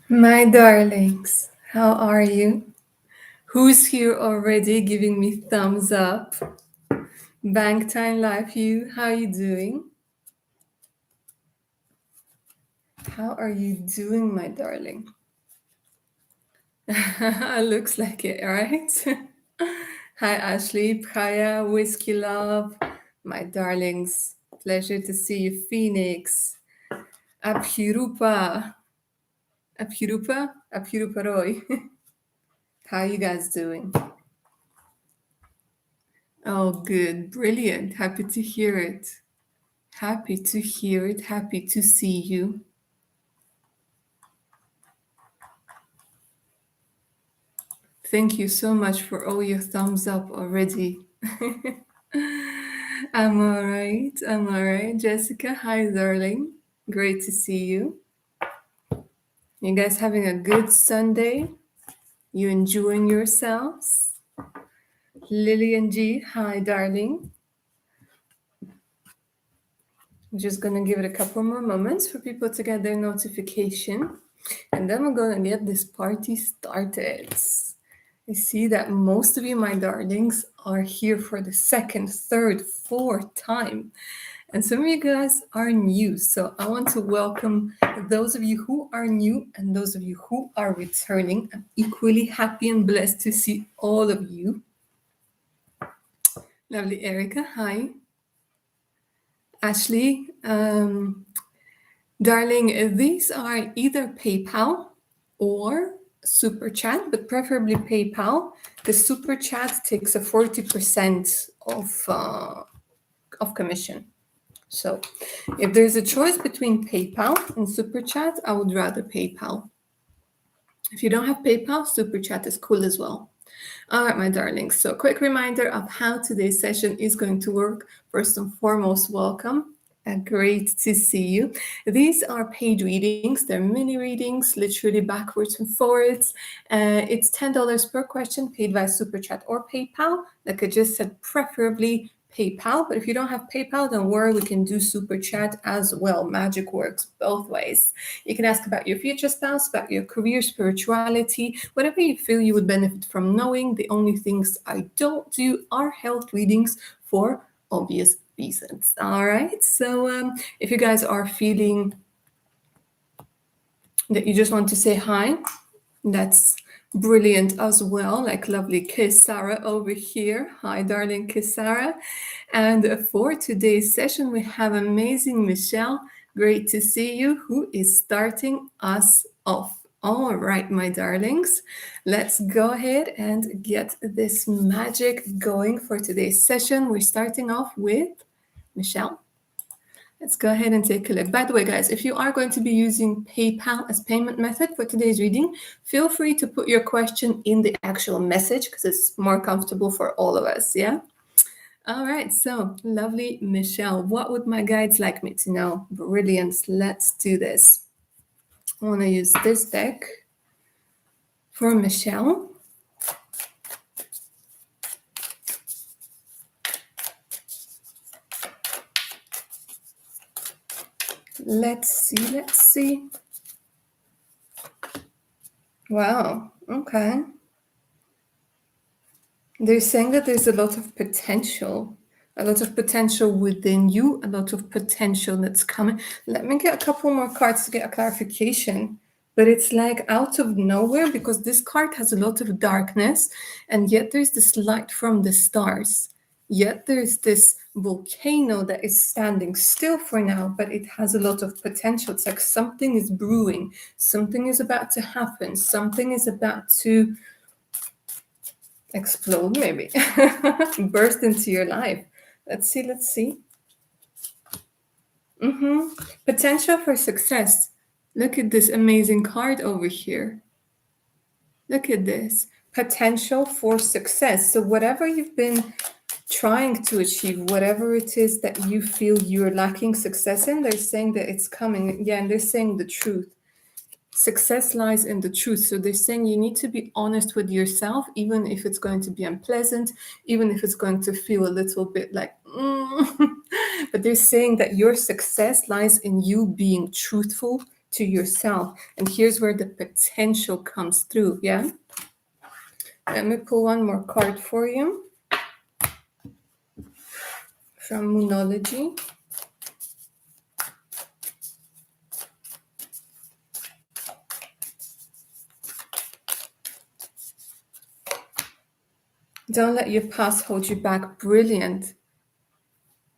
My darlings, how are you? Who's here already giving me thumbs up? Bank Time Life, you, how you doing? How are you doing, my darling? Looks like it, right? Hi, Ashley, Praya, Whiskey Love, my darlings. Pleasure to see you, Phoenix. Abhirupa. Abhirupa Roy. How you guys doing? Oh, good. Brilliant. Happy to hear it. Happy to hear it. Happy to see you. Thank you so much for all your thumbs up already. I'm all right. I'm all right. Jessica, hi, darling. Great to see you. You guys having a good Sunday? You enjoying yourselves? Lillian G, hi, darling. I'm just going to give it a couple more moments for people to get their notification. And then we're going to get this party started. I see that most of you, my darlings, are here for the second, third, fourth time. And some of you guys are new. So I want to welcome those of you who are new and those of you who are returning. I'm equally happy and blessed to see all of you. Lovely Erica, hi. Ashley, darling, these are either PayPal or Super Chat, but preferably PayPal. The Super Chat takes a 40% of commission. So if there's a choice between PayPal and Super Chat, I would rather PayPal. If you don't have PayPal, Super Chat is cool as well. All right, my darlings. So quick reminder of how today's session is going to work. First and foremost, welcome. Great to see you. These are paid readings. They're mini readings, literally backwards and forwards. It's $10 per question, paid by Super Chat or PayPal. Like I just said, preferably PayPal. But if you don't have PayPal, don't worry, we can do Super Chat as well. Magic works both ways. You can ask about your future spouse, about your career, spirituality, whatever you feel you would benefit from knowing. The only things I don't do are health readings for obvious reasons. All right. So if you guys are feeling that you just want to say hi, that's brilliant as well. Like lovely Kiss Sarah over here. Hi, darling Kiss Sarah. And for today's session, we have amazing Michelle. Great to see you, who is starting us off. All right, my darlings, let's go ahead and get this magic going for today's session. We're starting off with Michelle. Let's go ahead and take a look. By the way, guys, if you are going to be using PayPal as payment method for today's reading, feel free to put your question in the actual message because it's more comfortable for all of us, yeah? All right, so lovely Michelle, what would my guides like me to know? Brilliant, let's do this. I want to use this deck for Michelle. Let's see. Wow, okay. They're saying that there's a lot of potential within you, a lot of potential that's coming. Let me get a couple more cards to get a clarification. But it's like out of nowhere because this card has a lot of darkness, and yet there's this light from the stars. Yet there's this volcano that is standing still for now, but it has a lot of potential. It's like something is brewing, something is about to happen, something is about to explode, maybe burst into your life. Let's see. Potential for success. Look at this amazing card over here. Look at this potential for success. So whatever you've been trying to achieve whatever it is that you feel you're lacking success in. They're saying that it's coming. Yeah, and they're saying the truth. Success lies in the truth. So they're saying you need to be honest with yourself, even if it's going to be unpleasant, even if it's going to feel a little bit like, but they're saying that your success lies in you being truthful to yourself. And here's where the potential comes through. Yeah. Let me pull one more card for you from Moonology. Don't let your past hold you back. Brilliant.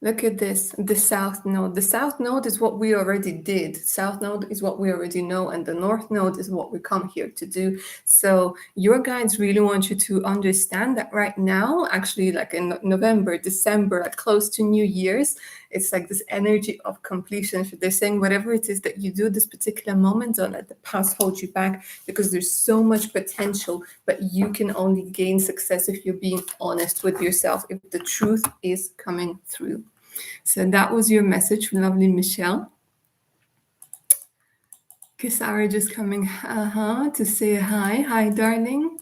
Look at this, the South Node. The South Node is what we already did. South Node is what we already know, and the North Node is what we come here to do. So your guides really want you to understand that right now, actually like in November, December, like close to New Year's, it's like this energy of completion. They're saying whatever it is that you do this particular moment, don't let the past hold you back, because there's so much potential, but you can only gain success if you're being honest with yourself, if the truth is coming through. So that was your message, lovely Michelle. Kisara just coming to say hi. Hi, darling.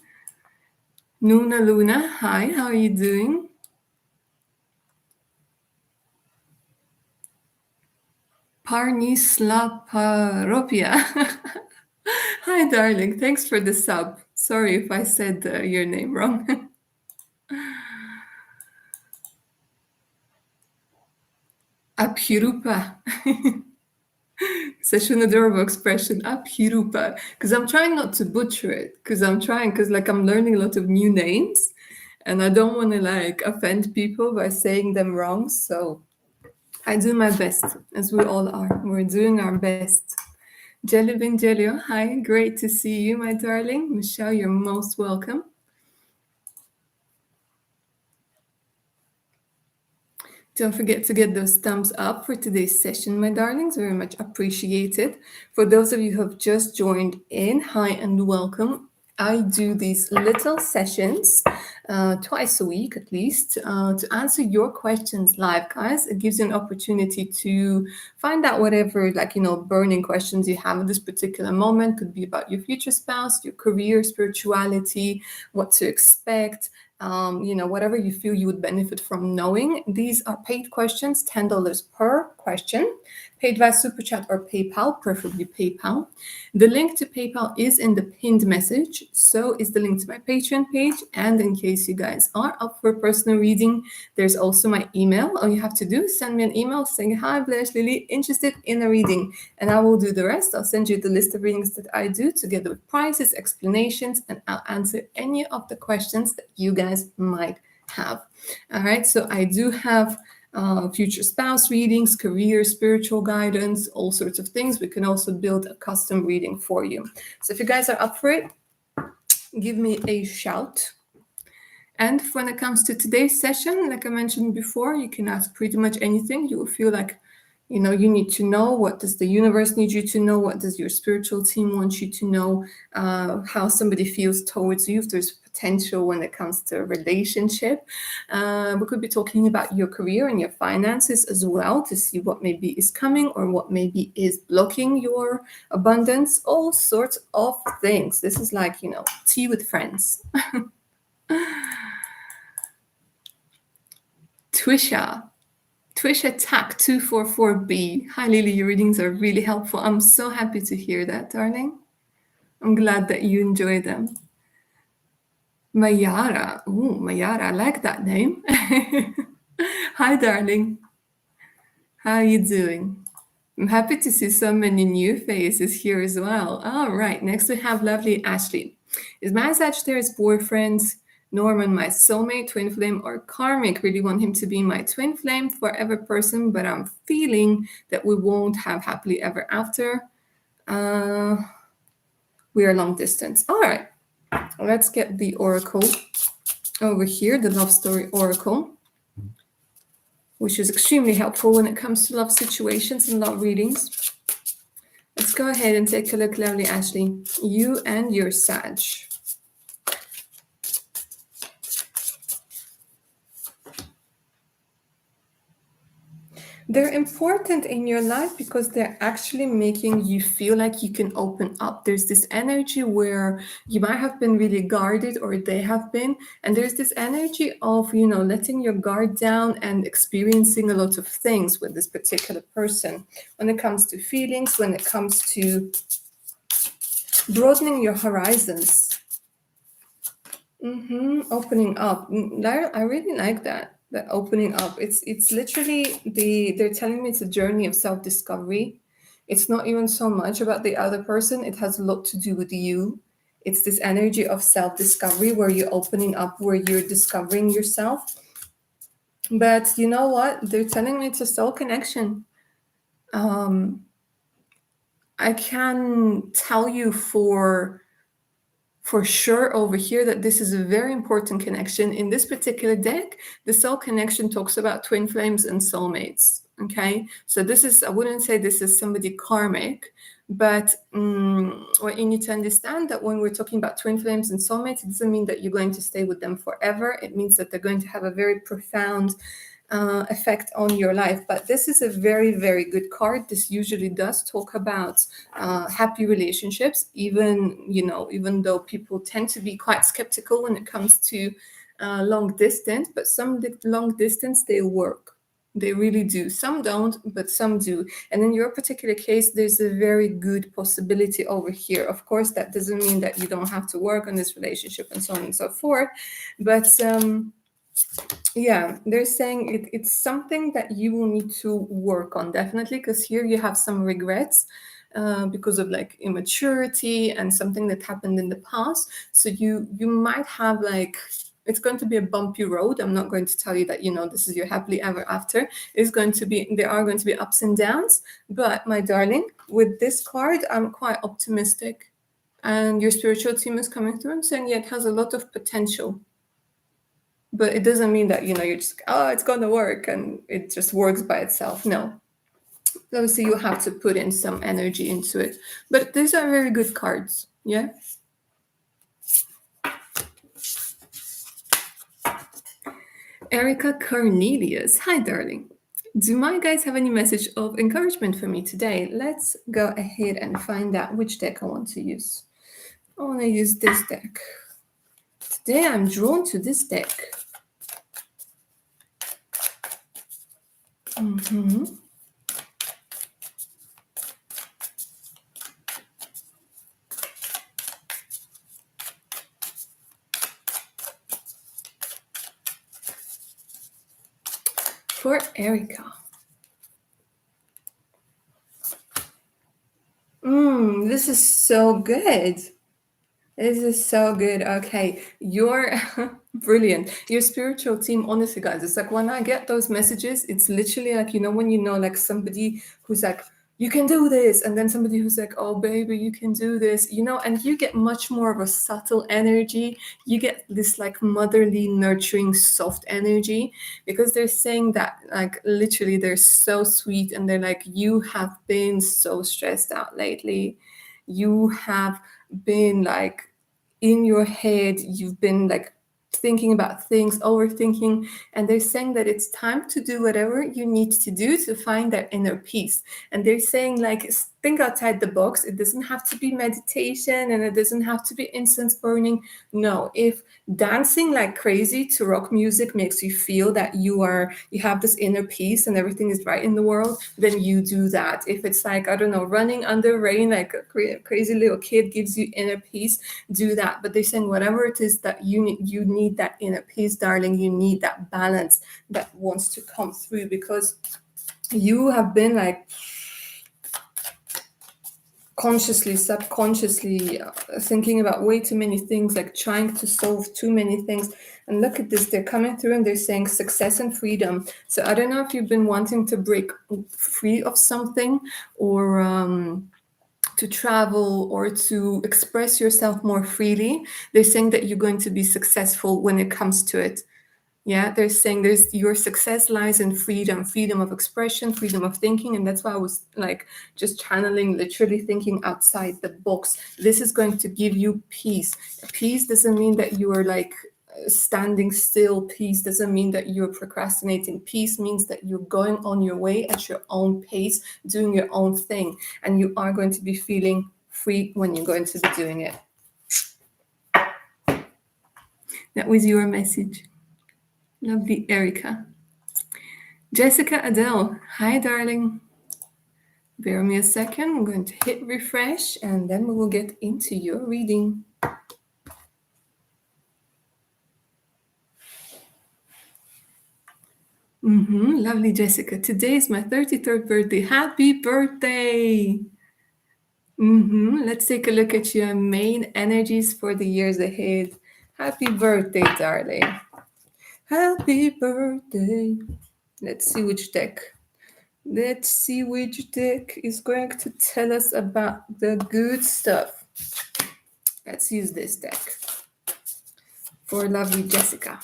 Nuna Luna, hi, how are you doing? Parnislaparopia. Hi, darling. Thanks for the sub. Sorry if I said your name wrong. Aphirupa. Such an adorable expression, Aphirupa. Because I'm trying not to butcher it. Because I'm learning a lot of new names. And I don't want to like offend people by saying them wrong. So I do my best, as we all are. We're doing our best. Jelly Jelio, hi, great to see you, my darling. Michelle, you're most welcome. Don't forget to get those thumbs up for today's session, my darlings. Very much appreciated. For those of you who have just joined in, hi and welcome. I do these little sessions twice a week at least to answer your questions live, guys. It gives you an opportunity to find out whatever, burning questions you have at this particular moment. Could be about your future spouse, your career, spirituality, what to expect. Whatever you feel you would benefit from knowing. These are paid questions, $10 per question, paid via Super Chat or PayPal, preferably PayPal. The link to PayPal is in the pinned message. So is the link to my Patreon page. And in case you guys are up for a personal reading, there's also my email. All you have to do is send me an email saying, hi, Blaise Lily, interested in a reading. And I will do the rest. I'll send you the list of readings that I do together with prices, explanations, and I'll answer any of the questions that you guys might have. All right, so I do have future spouse readings, career, spiritual guidance, all sorts of things. We can also build a custom reading for you. So if you guys are up for it, give me a shout. And when it comes to today's session, like I mentioned before, you can ask pretty much anything you will feel like you need to know. What does the universe need you to know? What does your spiritual team want you to know? How somebody feels towards you, if there's potential when it comes to a relationship. We could be talking about your career and your finances as well, to see what maybe is coming or what maybe is blocking your abundance. All sorts of things. This is like, tea with friends. Twisha Tack 244B. Hi Lily, your readings are really helpful. I'm so happy to hear that, darling. I'm glad that you enjoy them. Mayara. Ooh, Mayara, I like that name. Hi, darling. How are you doing? I'm happy to see so many new faces here as well. All right, next we have lovely Ashley. Is my Sagittarius boyfriend Norman my soulmate, twin flame, or karmic? Really want him to be my twin flame, forever person, but I'm feeling that we won't have happily ever after. We are long distance. All right, let's get the oracle over here, the love story oracle, which is extremely helpful when it comes to love situations and love readings. Let's go ahead and take a look, lovely Ashley. You and your Sag. They're important in your life because they're actually making you feel like you can open up. There's this energy where you might have been really guarded, or they have been, and there's this energy of, letting your guard down and experiencing a lot of things with this particular person when it comes to feelings, when it comes to broadening your horizons. Opening up. I really like that. That opening up. It's literally they're telling me it's a journey of self-discovery. It's not even so much about the other person. It has a lot to do with you. It's this energy of self-discovery where you're opening up, where you're discovering yourself. But you know what? They're telling me it's a soul connection. I can tell you for sure over here that this is a very important connection. In this particular deck, the soul connection talks about twin flames and soulmates. Okay, so this is, I wouldn't say this is somebody karmic, but what you need to understand that when we're talking about twin flames and soulmates, it doesn't mean that you're going to stay with them forever. It means that they're going to have a very profound effect on your life. But this is a very, very good card. This usually does talk about happy relationships, even though people tend to be quite skeptical when it comes to long distance. But some long distance, they work. They really do. Some don't, but some do. And in your particular case, there's a very good possibility over here. Of course, that doesn't mean that you don't have to work on this relationship and so on and so forth. But yeah, they're saying it's something that you will need to work on, definitely, because here you have some regrets because of like immaturity and something that happened in the past. So you might have like, it's going to be a bumpy road. I'm not going to tell you that, this is your happily ever after. There are going to be ups and downs. But my darling, with this card, I'm quite optimistic. And your spiritual team is coming through and saying, yeah, it has a lot of potential. But it doesn't mean that, you're just, it's going to work and it just works by itself. No. Obviously, you have to put in some energy into it. But these are very good cards. Yeah. Erica Cornelius. Hi, darling. Do my guys have any message of encouragement for me today? Let's go ahead and find out which deck I want to use. I want to use this deck. Today, I'm drawn to this deck. For Erica. This is so good. This is so good. Okay, you're brilliant. Your spiritual team, honestly, guys, it's like when I get those messages, it's literally like, when like somebody who's like, you can do this, and then somebody who's like, oh baby, you can do this, and you get much more of a subtle energy. You get this like motherly, nurturing, soft energy, because they're saying that like literally they're so sweet, and they're like, you have been so stressed out lately. You have been like in your head, you've been like thinking about things, overthinking, and they're saying that it's time to do whatever you need to do to find that inner peace. And they're saying like, think outside the box. It doesn't have to be meditation, and it doesn't have to be incense burning. No, if dancing like crazy to rock music makes you feel that you have this inner peace and everything is right in the world, then you do that. If it's like, I don't know, running under rain like a crazy little kid gives you inner peace, do that. But they're saying whatever it is that you need that inner peace, darling. You need that balance that wants to come through, because you have been like consciously, subconsciously thinking about way too many things, like trying to solve too many things. And look at this, they're coming through and they're saying success and freedom. So I don't know if you've been wanting to break free of something, or to travel, or to express yourself more freely. They're saying that you're going to be successful when it comes to it. Yeah, they're saying your success lies in freedom of expression, freedom of thinking. And that's why I was like just channeling, literally thinking outside the box. This is going to give you peace. Peace doesn't mean that you are like standing still. Peace doesn't mean that you're procrastinating. Peace means that you're going on your way at your own pace, doing your own thing, and you are going to be feeling free when you're going to be doing it. That was your message. Lovely, Erica. Jessica Adele, hi, darling. Bear me a second. I'm going to hit refresh, and then we will get into your reading. Lovely, Jessica. Today is my 33rd birthday. Happy birthday! Let's take a look at your main energies for the years ahead. Happy birthday, darling. Happy birthday. Let's see which deck. Let's see which deck is going to tell us about the good stuff. Let's use this deck for lovely Jessica.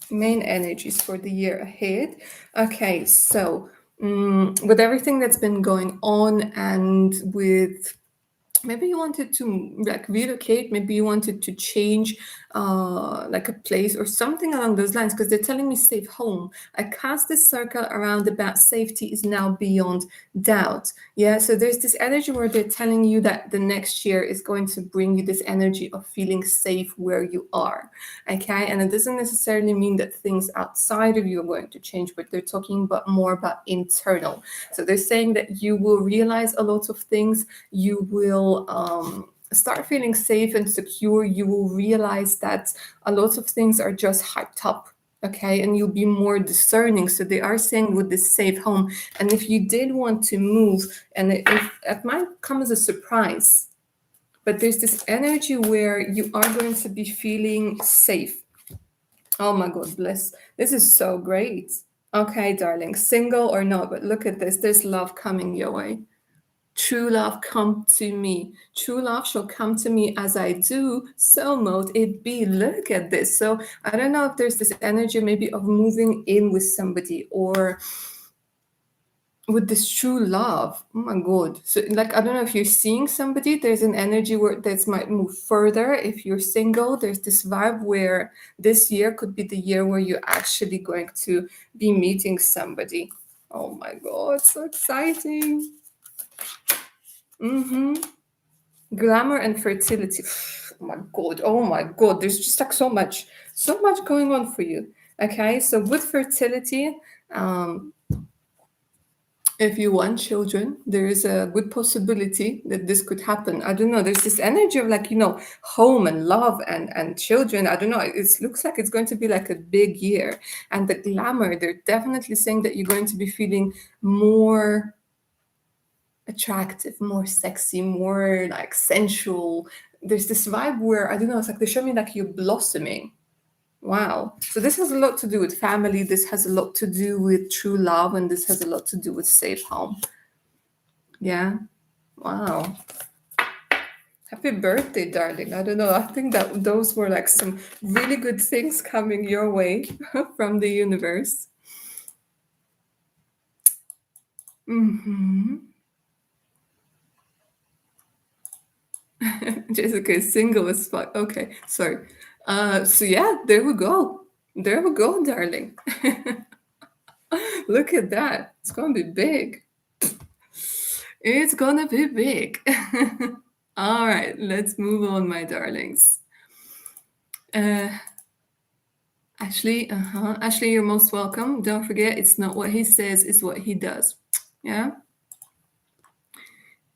Main energies for the year ahead. Okay, so with everything that's been going on, and with maybe you wanted to like relocate, maybe you wanted to change like a place or something along those lines, because they're telling me safe home. I cast this circle around about safety is now beyond doubt. Yeah, so there's this energy where they're telling you that the next year is going to bring you this energy of feeling safe where you are. Okay, and it doesn't necessarily mean that things outside of you are going to change, but they're talking about more about internal. So they're saying that you will realize a lot of things. You will start feeling safe and secure. You will realize that a lot of things are just hyped up. Okay, and you'll be more discerning. So they are saying with this safe home, and if you did want to move, and it might come as a surprise, but there's this energy where you are going to be feeling safe. Oh my God, bless. This is so great. Okay, darling, single or not, but look at this. There's love coming your way. True love come to me. True love shall come to me as I do, so mote it be. Look at this. So I don't know if there's this energy maybe of moving in with somebody, or with this true love. Oh my God. So like, I don't know if you're seeing somebody, there's an energy where this might move further. If you're single, there's this vibe where this year could be the year where you're actually going to be meeting somebody. Oh my God, so exciting. Glamour and fertility. Oh my God, there's just like so much going on for you. Okay, so with fertility, if you want children, there is a good possibility that this could happen. I don't know, there's this energy of like, home and love and children. I don't know, it looks like it's going to be like a big year. And the glamour, they're definitely saying that you're going to be feeling more attractive, more sexy, more like sensual. There's this vibe where, I don't know, it's like they show me like you're blossoming. Wow. So this has a lot to do with family. This has a lot to do with true love, and this has a lot to do with safe home. Yeah. Wow. Happy birthday, darling. I don't know. I think that those were like some really good things coming your way from the universe. Jessica is single as fuck. Okay, sorry. So yeah, there we go. There we go, darling. Look at that. It's gonna be big. It's gonna be big. All right, let's move on, my darlings. Ashley, Ashley, you're most welcome. Don't forget, it's not what he says, it's what he does. Yeah?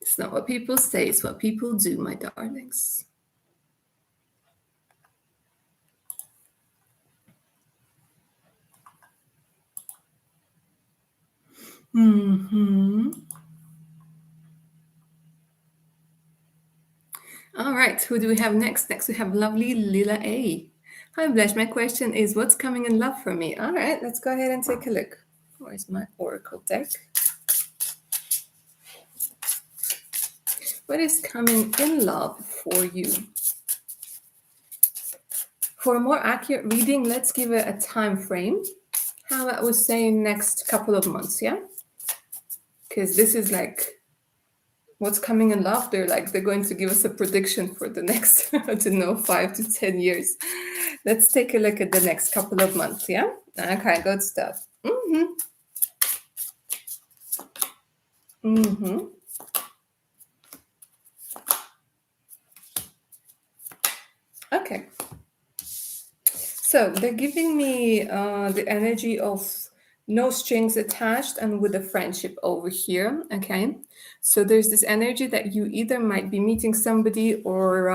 It's not what people say, it's what people do, my darlings. All right, who do we have next? Next, we have lovely Lila A. Hi, Blash. My question is, what's coming in love for me? All right, let's go ahead and take a look. Where's my oracle deck? What is coming in love for you? For a more accurate reading, let's give it a time frame. How about we say next couple of months, yeah? Because this is like what's coming in love. They're going to give us a prediction for the next, I don't know, 5 to 10 years. Let's take a look at the next couple of months. Yeah. Okay. Good stuff. Okay. So they're giving me the energy of no strings attached and with a friendship over here. Okay. So there's this energy that you either might be meeting somebody or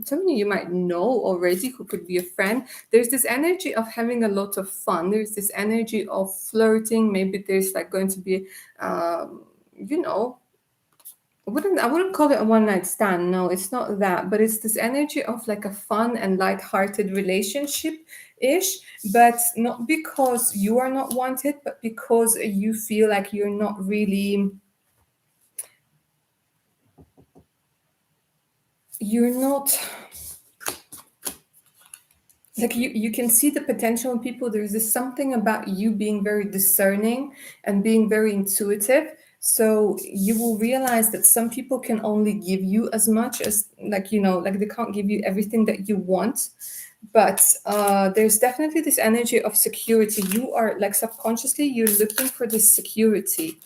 somebody you might know already who could be a friend. There's this energy of having a lot of fun. There's this energy of flirting. Maybe there's like going to be, you know, I wouldn't call it a one night stand. No, it's not that. But it's this energy of like a fun and light-hearted relationship ish, but not because you are not wanted, but because you feel like you're not like you can see the potential in people. There's this something about you being very discerning and being very intuitive, so you will realize that some people can only give you as much as, like, like they can't give you everything that you want. But there's definitely this energy of security. You are like subconsciously you're looking for this security.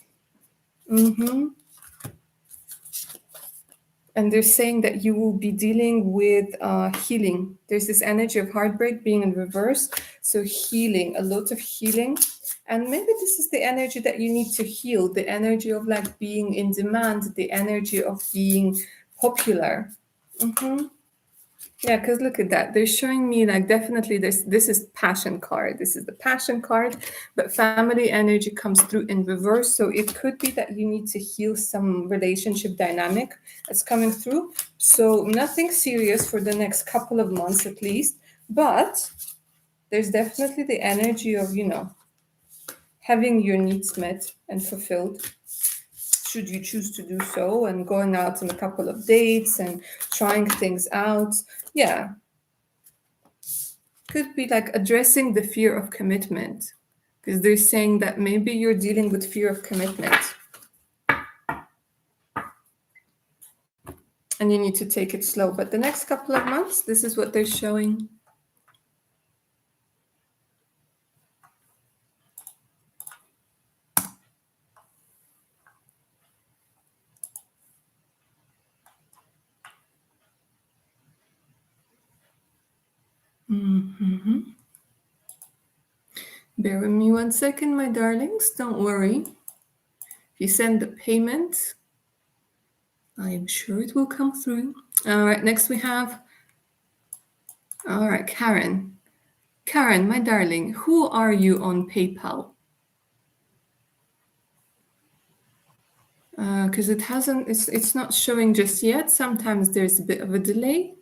And they're saying that you will be dealing with healing. There's this energy of heartbreak being in reverse. So healing, a lot of healing. And maybe this is the energy that you need to heal, the energy of like being in demand, the energy of being popular. Yeah, because look at that. They're showing me like definitely this is passion card. This is the passion card, but family energy comes through in reverse. So it could be that you need to heal some relationship dynamic that's coming through. So nothing serious for the next couple of months at least, but there's definitely the energy of, having your needs met and fulfilled, should you choose to do so, and going out on a couple of dates and trying things out. Yeah, could be like addressing the fear of commitment, because they're saying that maybe you're dealing with fear of commitment and you need to take it slow. But the next couple of months, this is what they're showing. Bear with me 1 second, my darlings. Don't worry. If you send the payment, I am sure it will come through. All right, next we have, all right, Karen. Karen, my darling, who are you on PayPal? Because it's not showing just yet. Sometimes there's a bit of a delay.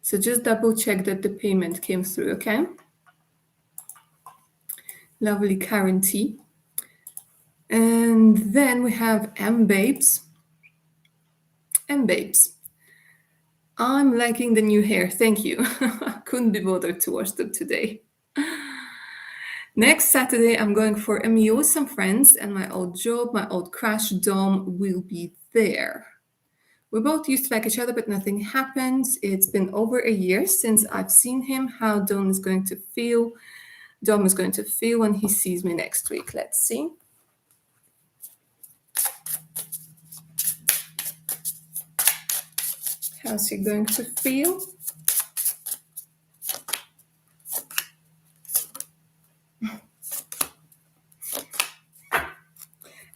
So just double check that the payment came through, okay? Lovely Karen T. And then we have M Babes. M Babes. I'm liking the new hair. Thank you. Couldn't be bothered to wash them today. Next Saturday, I'm going for a meal with some friends, and my old job, my old crush, Dom, will be there. We both used to like each other, but nothing happened. It's been over a year since I've seen him. How Dom is going to feel when he sees me next week. Let's see. How's he going to feel?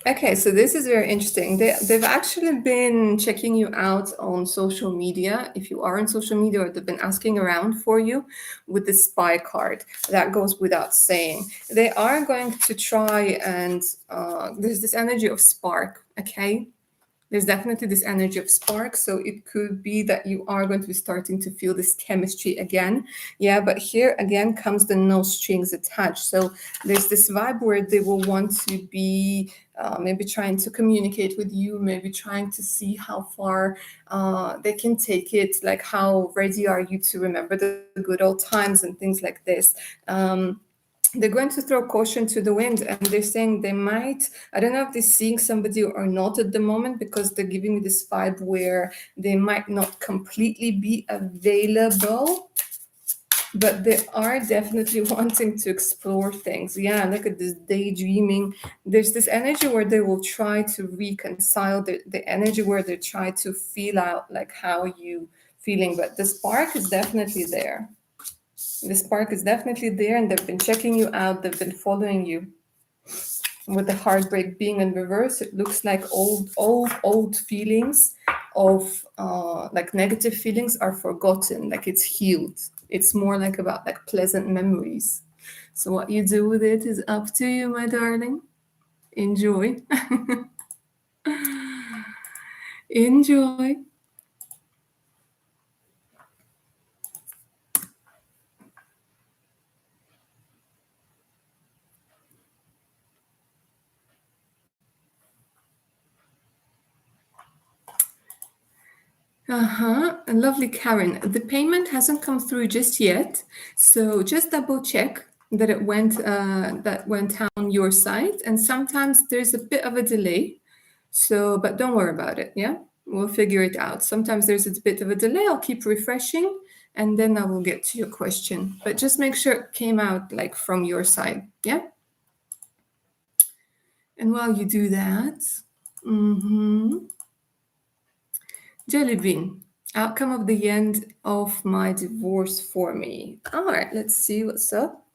Okay, so this is very interesting. They've actually been checking you out on social media. If you are on social media, or they've been asking around for you with the spy card. That goes without saying. They are going to try and there's this energy of spark, okay? There's definitely this energy of spark. So it could be that you are going to be starting to feel this chemistry again. Yeah, but here again comes the no strings attached. So there's this vibe where they will want to be maybe trying to communicate with you, maybe trying to see how far they can take it, like how ready are you to remember the good old times and things like this. they're going to throw caution to the wind, and they're saying they might, I don't know if they're seeing somebody or not at the moment, because they're giving me this vibe where they might not completely be available, but they are definitely wanting to explore things. Yeah, look at this daydreaming. There's this energy where they will try to reconcile, the energy where they try to feel out like how you feeling, but the spark is definitely there. The spark is definitely there, and they've been checking you out. They've been following you. With the heartbreak being in reverse, it looks like old feelings of like negative feelings are forgotten, like it's healed. It's more like about like pleasant memories. So what you do with it is up to you, my darling. Enjoy. Enjoy. Uh-huh. And lovely, Karen. The payment hasn't come through just yet, so just double check that it went on your side. And sometimes there's a bit of a delay, so but don't worry about it. Yeah, we'll figure it out. Sometimes there's a bit of a delay. I'll keep refreshing, and then I will get to your question. But just make sure it came out like from your side. Yeah. And while you do that, mm-hmm. Jelly bean, outcome of the end of my divorce for me. All right, let's see what's up.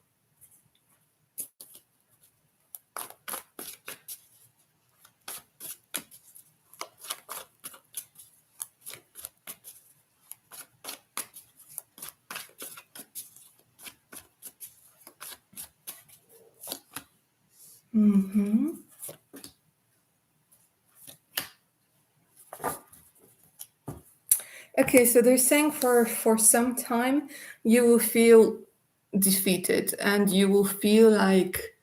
Mm-hmm. Okay, so they're saying for some time you will feel defeated, and you will feel like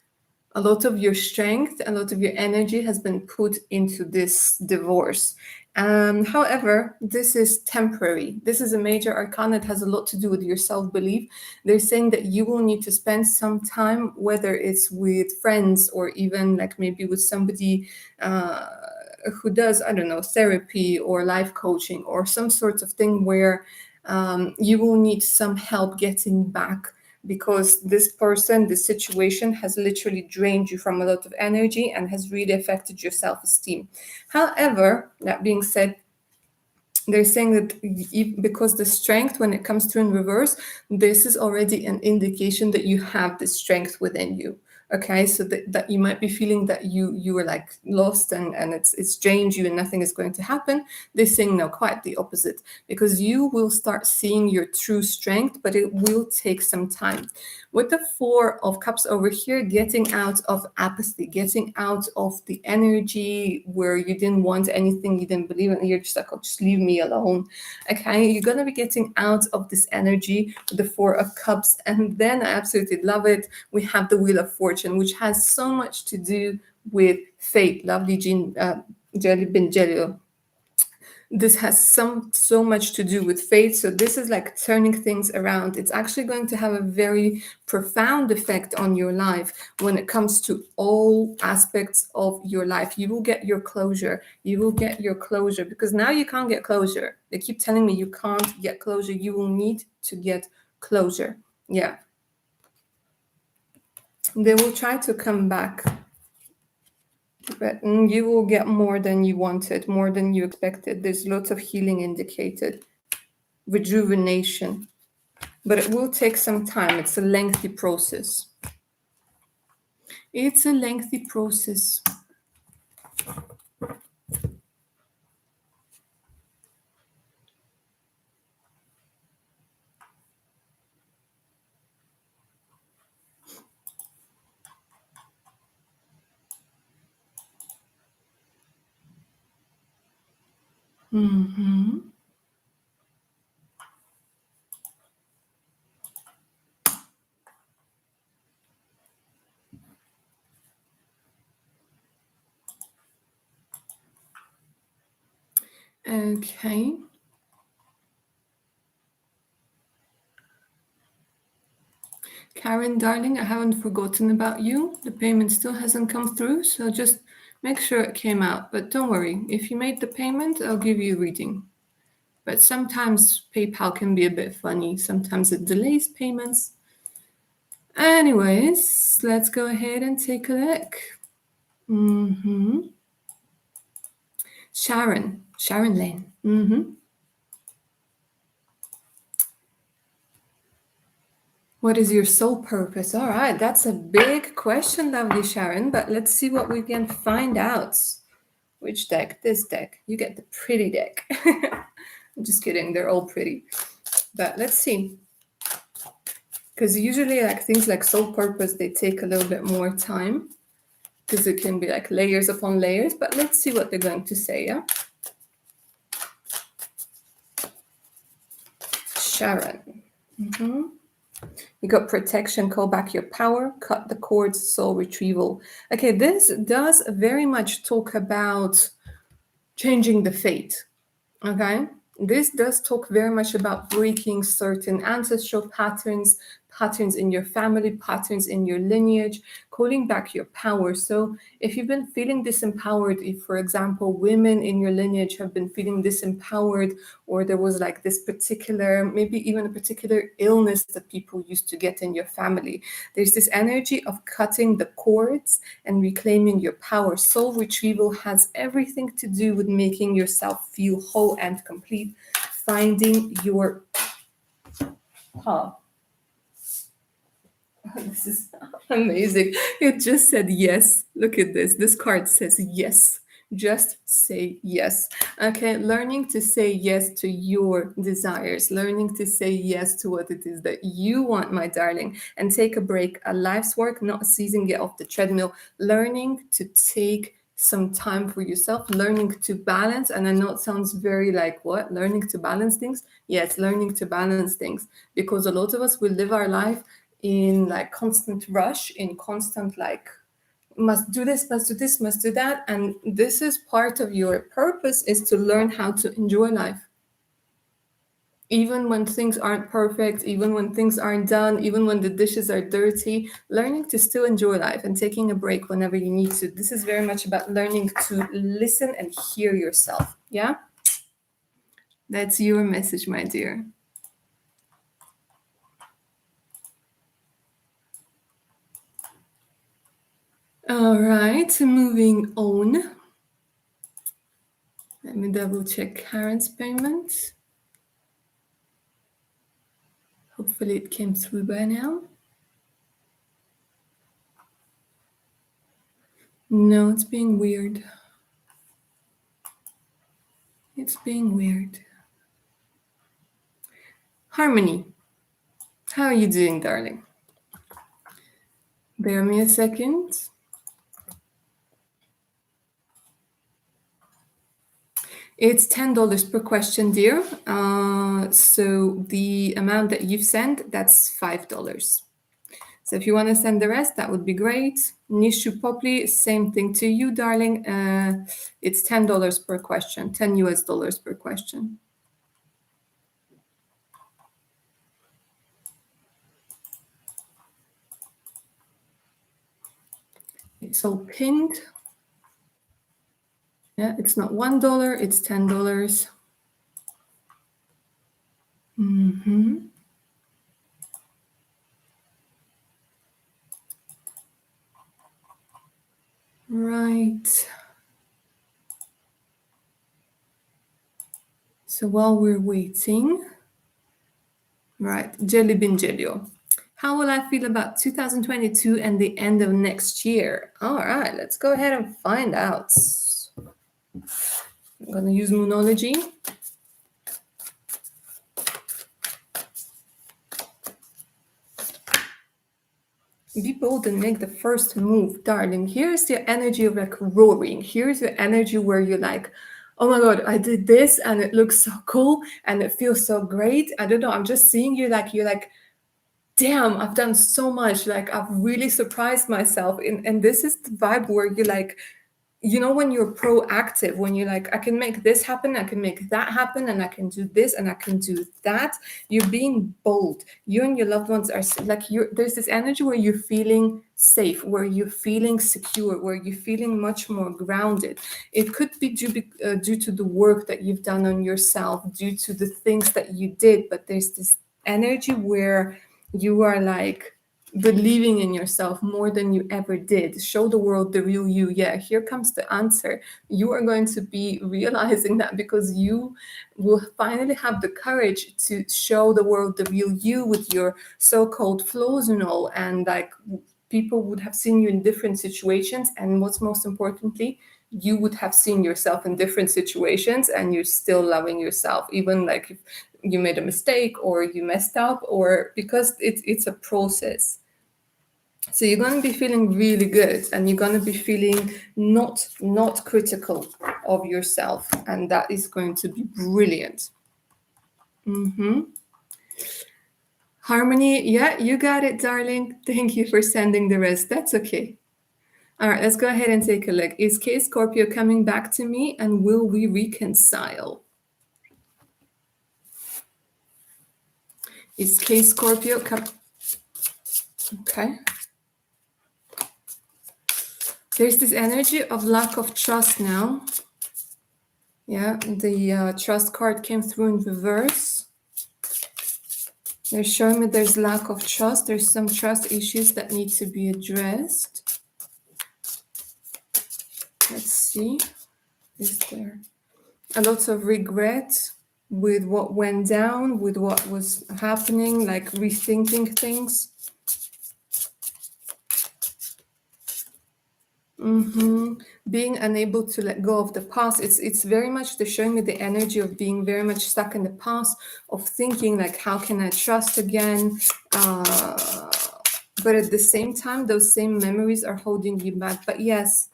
a lot of your strength, a lot of your energy has been put into this divorce. However, this is temporary. This is a major arcana. It has a lot to do with your self belief. They're saying that you will need to spend some time, whether it's with friends or even like maybe with somebody who does, I don't know, therapy or life coaching or some sort of thing where you will need some help getting back, because this person, this situation has literally drained you from a lot of energy and has really affected your self-esteem. However, that being said, they're saying that because the strength, when it comes to in reverse, this is already an indication that you have the strength within you. Okay, so that you might be feeling that you were like lost, and it's drained you and nothing is going to happen. They're saying no, quite the opposite, because you will start seeing your true strength, but it will take some time. With the Four of Cups over here, getting out of apathy, getting out of the energy where you didn't want anything, you didn't believe in, you're just like, oh, just leave me alone. Okay, you're gonna be getting out of this energy with the Four of Cups. And then I absolutely love it. We have the Wheel of Fortune, which has so much to do with fate. Lovely Jean, Jelly Bin Jelly, this has so much to do with faith. So this is like turning things around. It's actually going to have a very profound effect on your life when it comes to all aspects of your life. You will get your closure. You will get your closure, because now you can't get closure. They keep telling me you can't get closure. You will need to get closure. Yeah. They will try to come back, but you will get more than you wanted, more than you expected. There's lots of healing indicated, rejuvenation, but it will take some time. It's a lengthy process. It's a lengthy process. Mm-hmm. Okay. Karen, darling, I haven't forgotten about you. The payment still hasn't come through, so just make sure it came out. But don't worry, if you made the payment, I'll give you a reading. But sometimes PayPal can be a bit funny. Sometimes it delays payments. Anyways, let's go ahead and take a look. Sharon Lane. What is your soul purpose? All right, that's a big question, lovely Sharon, but let's see what we can find out. Which deck? This deck. You get the pretty deck. I'm just kidding, they're all pretty. But let's see. Because usually like things like soul purpose, they take a little bit more time. Because it can be like layers upon layers. But let's see what they're going to say, yeah? Sharon. You got protection, call back your power, cut the cords, soul retrieval. Okay, this does very much talk about changing the fate. Okay, this does talk very much about breaking certain ancestral patterns, patterns in your family, patterns in your lineage, calling back your power. So if you've been feeling disempowered, if, for example, women in your lineage have been feeling disempowered, or there was like this particular, maybe even a particular illness that people used to get in your family, there's this energy of cutting the cords and reclaiming your power. Soul retrieval has everything to do with making yourself feel whole and complete, finding your path. This is amazing. It just said yes. Look at this. This card says yes. Just say yes. Okay, learning to say yes to your desires, learning to say yes to what it is that you want, my darling, and take a break, a life's work, not seizing it off the treadmill, learning to take some time for yourself, learning to balance. And I know it sounds very like what? Learning to balance things? Yes, learning to balance things, because a lot of us will live our life in like constant rush, in constant like must do this, must do this, must do that. And this is part of your purpose, is to learn how to enjoy life. Even when things aren't perfect, even when things aren't done, even when the dishes are dirty, learning to still enjoy life and taking a break whenever you need to. This is very much about learning to listen and hear yourself. Yeah? That's your message, my dear. All right, moving on. Let me double check Karen's payment. Hopefully it came through by now. No, it's being weird. It's being weird. Harmony, how are you doing, darling? Bear me a second. It's $10 per question, dear. So the amount that you've sent, that's $5. So if you want to send the rest, that would be great. Nishu Popli, same thing to you, darling. It's $10 per question, 10 US dollars per question. It's all pinned. Yeah, it's not $1, it's $10. Right. So while we're waiting, right, Jelly Bean Jelio. How will I feel about 2022 and the end of next year? All right, let's go ahead and find out. I'm going to use Moonology. Be bold and make the first move, darling. Here's the energy of like roaring. Here's the energy where you're like, oh my God, I did this and it looks so cool and it feels so great. I don't know. I'm just seeing you like, you're like, damn, I've done so much. Like, I've really surprised myself. And this is the vibe where you're like, you know, when you're proactive, when you're like, I can make this happen, I can make that happen, and I can do this and I can do that, you're being bold. You and your loved ones are like, you're, there's this energy where you're feeling safe, where you're feeling secure, where you're feeling much more grounded. It could be due to the work that you've done on yourself, due to the things that you did, but there's this energy where you are like believing in yourself more than you ever did. Show the world the real you. Yeah, here comes the answer. You are going to be realizing that because you will finally have the courage to show the world the real you with your so-called flaws and all. And like, people would have seen you in different situations, and what's most importantly, you would have seen yourself in different situations and you're still loving yourself, even like if you made a mistake or you messed up, or because it's a process. So you're going to be feeling really good, and you're going to be feeling not critical of yourself, and that is going to be brilliant. Harmony, yeah, you got it, darling. Thank you for sending the rest. That's okay. All right, let's go ahead and take a look. Is K Scorpio coming back to me, and will we reconcile? Is K Scorpio okay. There's this energy of lack of trust now. Yeah, the trust card came through in reverse. They're showing me there's lack of trust. There's some trust issues that need to be addressed. Let's see. Is there a lot of regret with what went down, with what was happening, like rethinking things? Being unable to let go of the past. It's very much, they're showing me the energy of being very much stuck in the past, of thinking like, how can I trust again? But at the same time, those same memories are holding you back. But yes,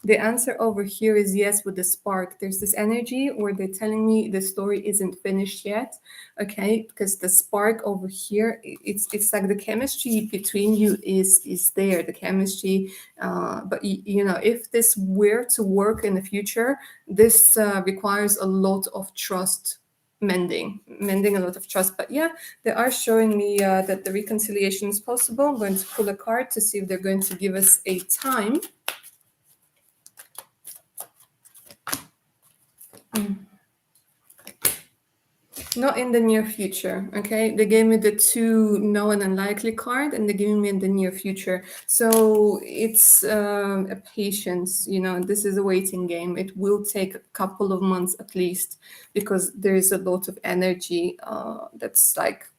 the answer over here is yes with the spark. There's this energy where they're telling me the story isn't finished yet, okay? Because the spark over here, it's like the chemistry between you is there, the chemistry. But you know, if this were to work in the future, this requires a lot of trust mending a lot of trust. But yeah, they are showing me that the reconciliation is possible. I'm going to pull a card to see if they're going to give us a time. Not in the near future, okay? They gave me the two known and unlikely card, and they're giving me in the near future. So it's a patience, you know, this is a waiting game. It will take a couple of months at least, because there is a lot of energy that's like,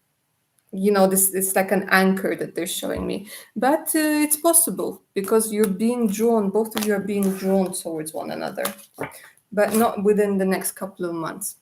you know, this is like an anchor that they're showing me. But it's possible because you're being drawn, both of you are being drawn towards one another, but not within the next couple of months.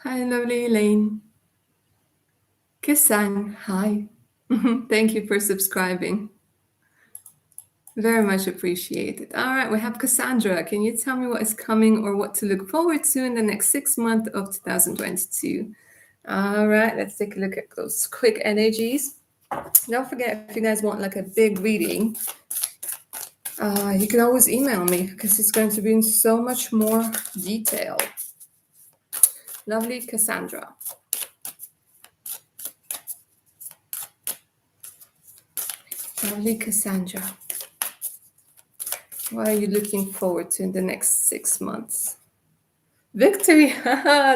Hi, lovely Elaine. Kisang, hi. Thank you for subscribing. Very much appreciated. All right, we have Cassandra. Can you tell me what is coming or what to look forward to in the next 6 months of 2022? All right, let's take a look at those quick energies. Don't forget, if you guys want like a big reading, you can always email me because it's going to be in so much more detail. Lovely Cassandra. Lovely Cassandra. What are you looking forward to in the next 6 months? Victory!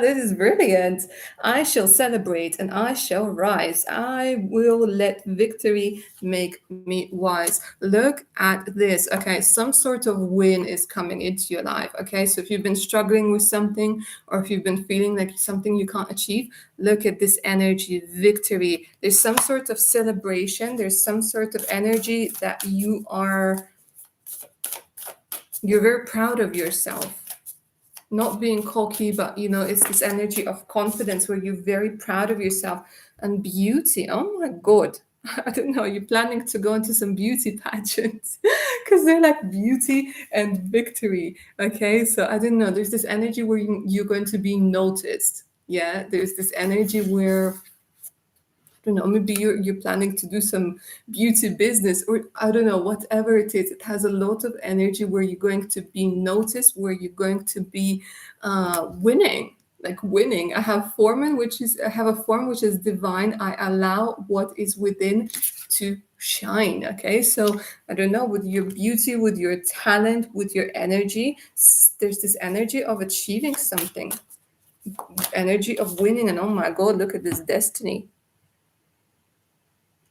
This is brilliant. I shall celebrate and I shall rise. I will let victory make me wise. Look at this. Okay, some sort of win is coming into your life. Okay, so if you've been struggling with something or if you've been feeling like something you can't achieve, look at this energy victory. There's some sort of celebration, there's some sort of energy that you're very proud of yourself, not being cocky, but it's this energy of confidence where you're very proud of yourself. And beauty, oh my god. I don't know, you're planning to go into some beauty pageants because they're like beauty and victory. Okay, so I don't know, there's this energy where you're going to be noticed. Yeah, there's this energy where I don't know, maybe you're planning to do some beauty business, or I don't know, whatever it is. It has a lot of energy where you're going to be noticed, where you're going to be winning, like winning. I have a form which is divine. I allow what is within to shine. Okay, so I don't know, with your beauty, with your talent, with your energy, there's this energy of achieving something, energy of winning, and oh my god, look at this destiny.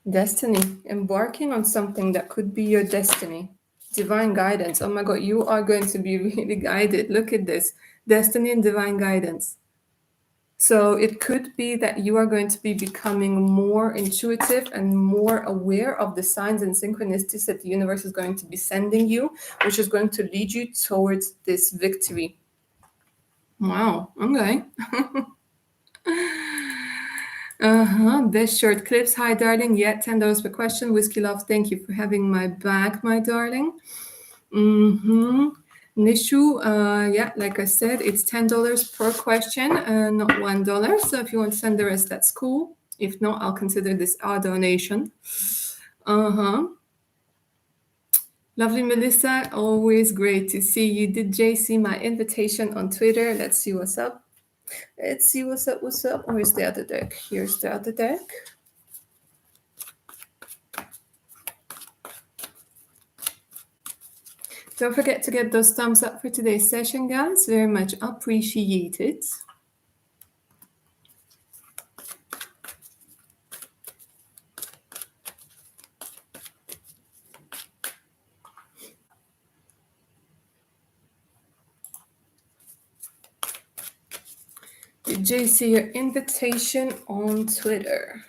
Destiny, embarking on something that could be your destiny. Divine guidance. Oh my God, you are going to be really guided. Look at this, destiny and divine guidance. So it could be that you are going to be becoming more intuitive and more aware of the signs and synchronicities that the universe is going to be sending you, which is going to lead you towards this victory. Wow, okay. Best short clips. Hi, darling. Yeah, $10 per question. Whiskey Love, thank you for having my back, my darling. Nishu, yeah, like I said, it's $10 per question, not $1. So if you want to send the rest, that's cool. If not, I'll consider this our donation. Lovely Melissa, always great to see you. Did Jay see my invitation on Twitter? Let's see what's up. Let's see what's up. Where's the other deck? Here's the other deck. Don't forget to get those thumbs up for today's session, guys. Very much appreciated. Did Jay see your invitation on Twitter?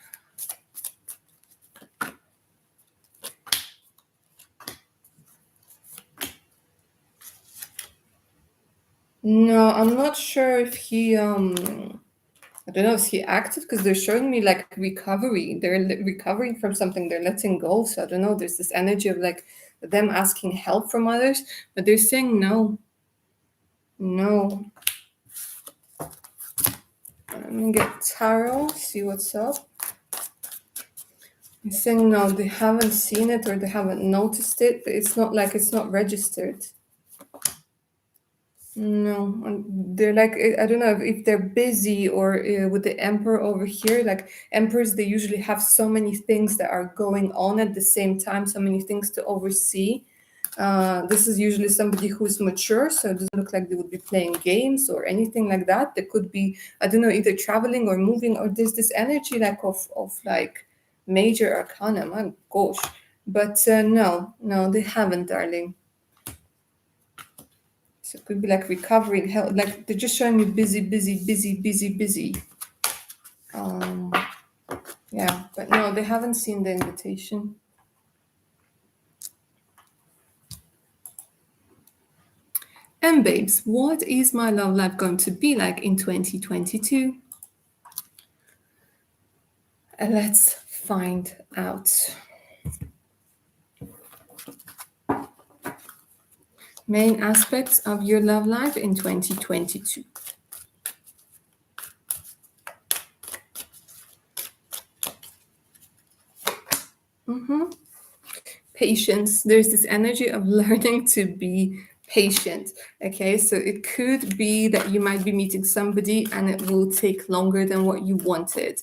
No, I'm not sure if he I don't know, is he active? Because they're showing me like recovery. They're recovering from something, they're letting go. So I don't know, there's this energy of like them asking help from others, but they're saying no. No. Let me get tarot, see what's up. They're saying no, they haven't seen it or they haven't noticed it. It's not like it's not registered. No, they're like, I don't know if they're busy or with the emperor over here. Like emperors, they usually have so many things that are going on at the same time, so many things to oversee. This is usually somebody who's mature, so it doesn't look like they would be playing games or anything like that. They could be, I don't know, either traveling or moving, or there's this energy like of like major arcana. My gosh, but no, they haven't, darling. So it could be like recovering, health, like they're just showing me busy. Yeah, but no, they haven't seen the invitation. And babes, what is my love life going to be like in 2022? Let's find out. Main aspects of your love life in 2022. Patience. There's this energy of learning to be patient. Okay, so it could be that you might be meeting somebody and it will take longer than what you wanted.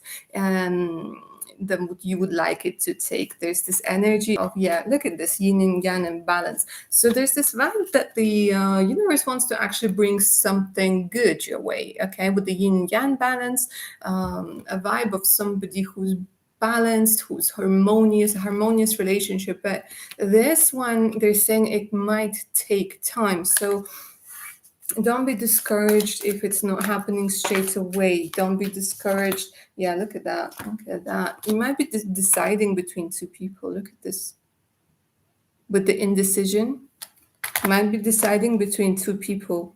than what you would like it to take. There's this energy of, yeah, look at this yin and yang and balance. So there's this vibe that the universe wants to actually bring something good your way, okay, with the yin and yang balance, a vibe of somebody who's balanced, who's harmonious, a harmonious relationship. But this one, they're saying it might take time. So don't be discouraged if it's not happening straight away. Don't be discouraged. Yeah, look at that. Look at that. You might be deciding between two people. Look at this. With the indecision, you might be deciding between two people.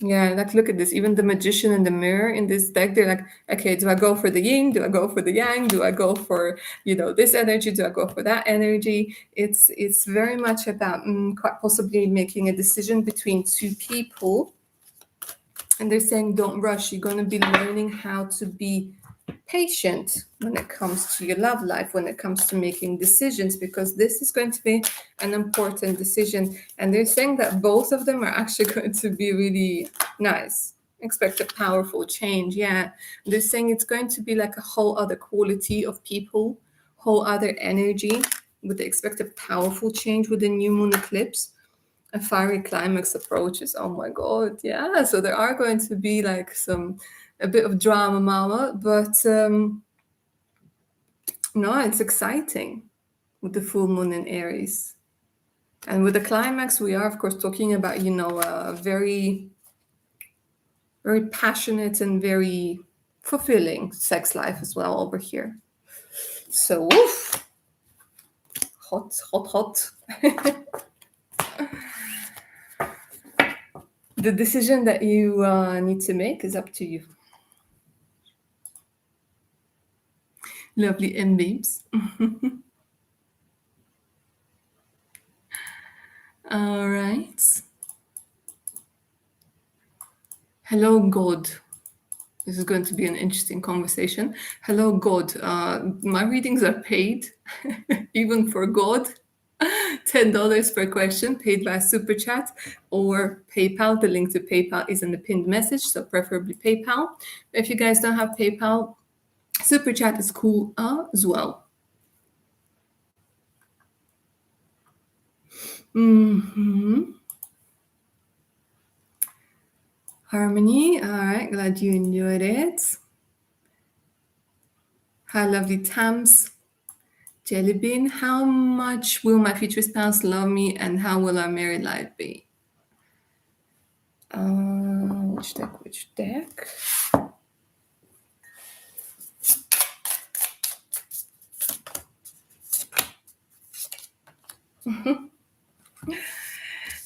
Yeah, like look at this. Even the magician and the mirror in this deck, they're like, okay, do I go for the yin? Do I go for the yang? Do I go for, this energy? Do I go for that energy? It's very much about quite possibly making a decision between two people. And they're saying, don't rush. You're going to be learning how to be patient when it comes to your love life, when it comes to making decisions, because this is going to be an important decision. And they're saying that both of them are actually going to be really nice. Expect a powerful change. Yeah. They're saying it's going to be like a whole other quality of people, whole other energy, with the expected powerful change with the new moon eclipse. A fiery climax approaches. Oh my god, yeah. So there are going to be like a bit of drama, mama, but no, it's exciting with the full moon in Aries. And with the climax, we are of course talking about, a very, very passionate and very fulfilling sex life as well over here. So woof. Hot, hot, hot. The decision that you need to make is up to you. Lovely M babes. All right. Hello, God. This is going to be an interesting conversation. Hello, God. My readings are paid, even for God. $10 per question, paid by Super Chat or PayPal. The link to PayPal is in the pinned message, so preferably PayPal. If you guys don't have PayPal, Super Chat is cool as well. Harmony, all right, glad you enjoyed it. Hi, lovely Tams. Jellybean, how much will my future spouse love me and how will our married life be? Which deck?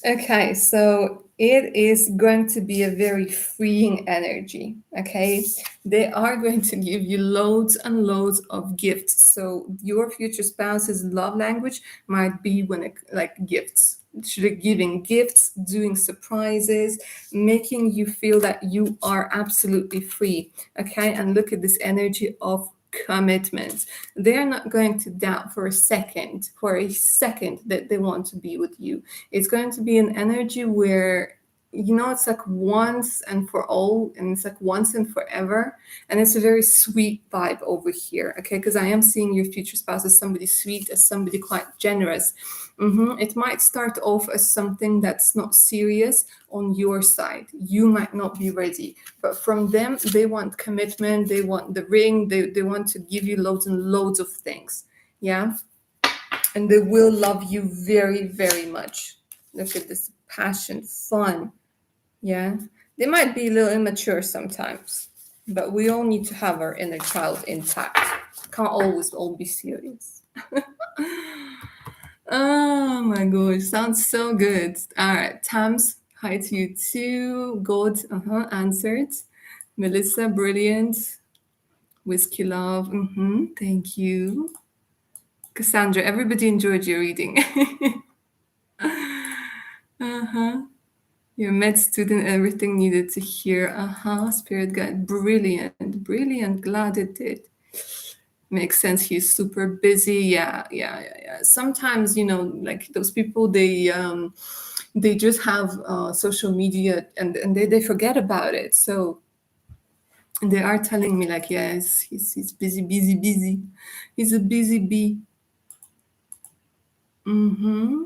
Okay, so it is going to be a very freeing energy, okay? They are going to give you loads and loads of gifts. So your future spouse's love language might be like gifts. Giving gifts, doing surprises, making you feel that you are absolutely free, okay? And look at this energy of commitment. They're not going to doubt for a second that they want to be with you. It's going to be an energy where it's like once and for all, and it's like once and forever, and it's a very sweet vibe over here, okay? Because I am seeing your future spouse as somebody sweet, as somebody quite generous. It might start off as something that's not serious on your side. You might not be ready, but from them, they want commitment, they want the ring, they want to give you loads and loads of things, yeah? And they will love you very, very much. Look at this passion, fun, yeah? They might be a little immature sometimes, but we all need to have our inner child intact. Can't always all be serious. Oh my gosh, sounds so good. All right, Tams, hi to you too. God, answered. Melissa, brilliant. Whiskey love, thank you. Cassandra, everybody enjoyed your reading. Your med student, everything needed to hear. Spirit guide, brilliant. Glad it did. Makes sense. He's super busy. Yeah. Sometimes, like those people, they just have social media and they forget about it. So They are telling me like, yes, he's busy, busy, busy. He's a busy bee. Mm-hmm.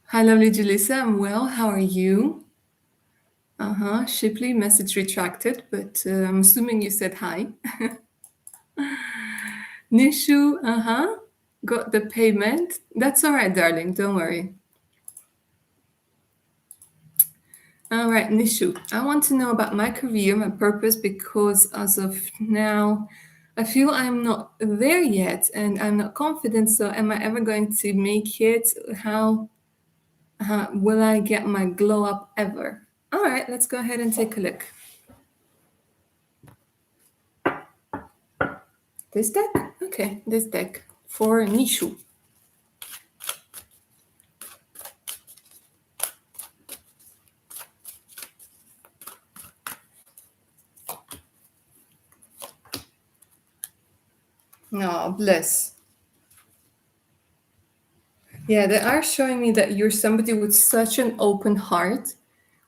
Hi, lovely Julissa. I'm well. How are you? Uh-huh. Shipley, message retracted, but I'm assuming you said hi. Nishu, uh-huh. Got the payment. That's all right, darling. Don't worry. All right, Nishu, I want to know about my career, my purpose, because as of now, I feel I'm not there yet and I'm not confident. So, am I ever going to make it? How will I get my glow up ever? All right, let's go ahead and take a look. This deck? Okay, this deck for Nishu. Oh, bless. Yeah, they are showing me that you're somebody with such an open heart,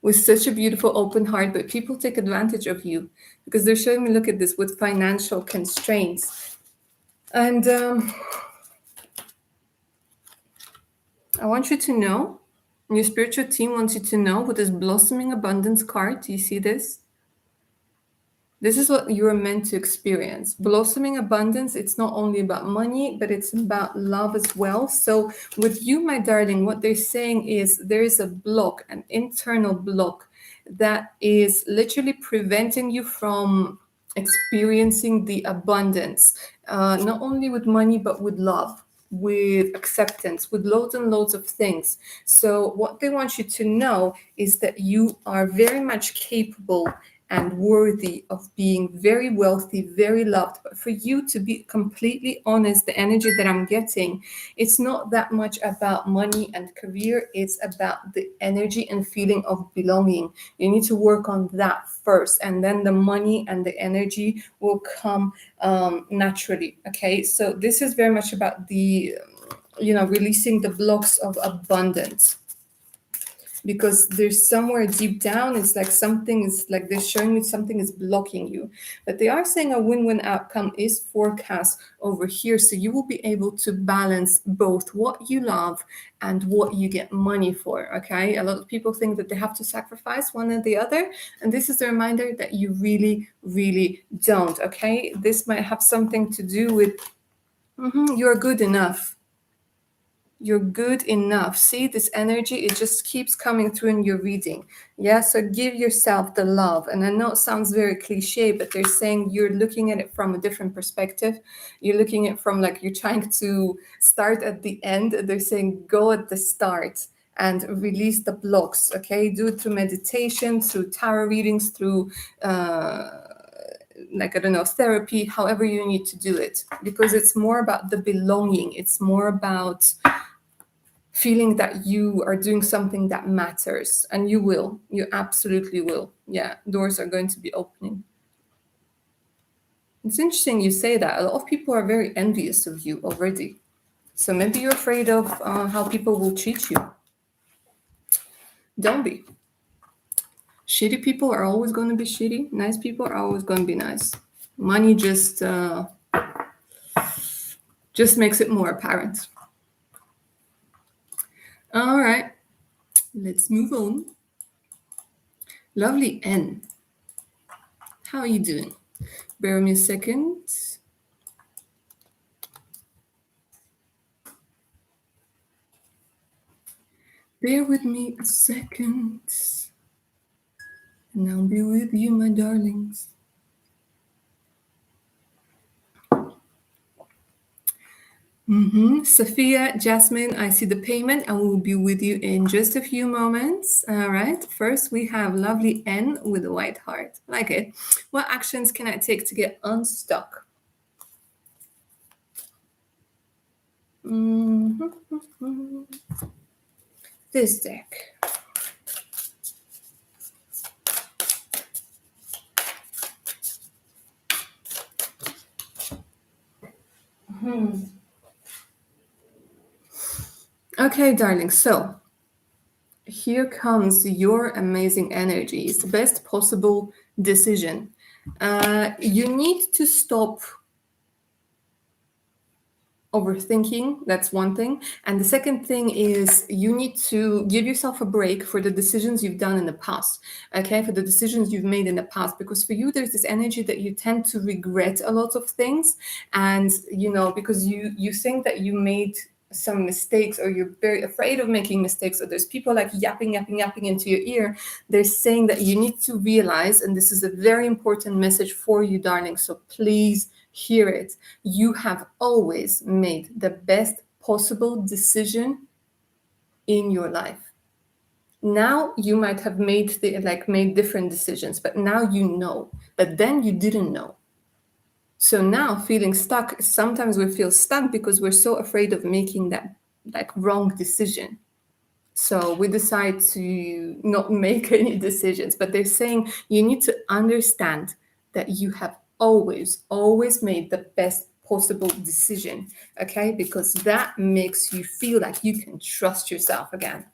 with such a beautiful open heart, but people take advantage of you because they're showing me, look at this, with financial constraints. And I want you to know, your spiritual team wants you to know with this blossoming abundance card, do you see this? This is what you're meant to experience. Blossoming abundance, it's not only about money, but it's about love as well. So, with you, my darling, what they're saying is there is a block, an internal block that is literally preventing you from experiencing the abundance, not only with money, but with love, with acceptance, with loads and loads of things. So, what they want you to know is that you are very much capable and worthy of being very wealthy, very loved. But for you to be completely honest, the energy that I'm getting, it's not that much about money and career, it's about the energy and feeling of belonging. You need to work on that first, and then the money and the energy will come naturally. Okay, so this is very much about the releasing the blocks of abundance, because there's somewhere deep down, it's like something is like they're showing me something is blocking you. But they are saying a win-win outcome is forecast over here, so you will be able to balance both what you love and what you get money for. Okay, a lot of people think that they have to sacrifice one or the other, and this is a reminder that you really, really don't. Okay, this might have something to do with you're good enough. You're good enough. See this energy, it just keeps coming through in your reading. Yeah, so give yourself the love. And I know it sounds very cliche, but they're saying you're looking at it from a different perspective. You're looking at it from like you're trying to start at the end. They're saying go at the start and release the blocks. Okay, do it through meditation, through tarot readings, through like, I don't know, therapy, however you need to do it, because it's more about the belonging. It's more about feeling that you are doing something that matters, and you absolutely will. Yeah, doors are going to be opening. It's interesting you say that. A lot of people are very envious of you already, so maybe you're afraid of how people will treat you. Don't be. Shitty people are always going to be shitty, nice people are always going to be nice. Money just makes it more apparent. All right, let's move on. Lovely N. How are you doing? Bear with me a second. Bear with me a second. And I'll be with you, my darlings. Sophia, Jasmine, I see the payment. I will be with you in just a few moments. All right. First, we have lovely N with a white heart. Like it. What actions can I take to get unstuck? This deck. Okay, darling. So here comes your amazing energy. It's the best possible decision. You need to stop overthinking. That's one thing. And the second thing is you need to give yourself a break for the decisions you've done in the past. Okay, for the decisions you've made in the past, because for you there's this energy that you tend to regret a lot of things, and because you think that you made some mistakes, or you're very afraid of making mistakes, or there's people like yapping into your ear. They're saying that you need to realize, and this is a very important message for you, darling, so please hear it. You have always made the best possible decision in your life. Now you might have made different decisions, but now you know, but then you didn't know. So now feeling stuck, sometimes we feel stuck because we're so afraid of making that wrong decision. So we decide to not make any decisions. But they're saying you need to understand that you have always made the best possible decision, okay? Because that makes you feel like you can trust yourself again.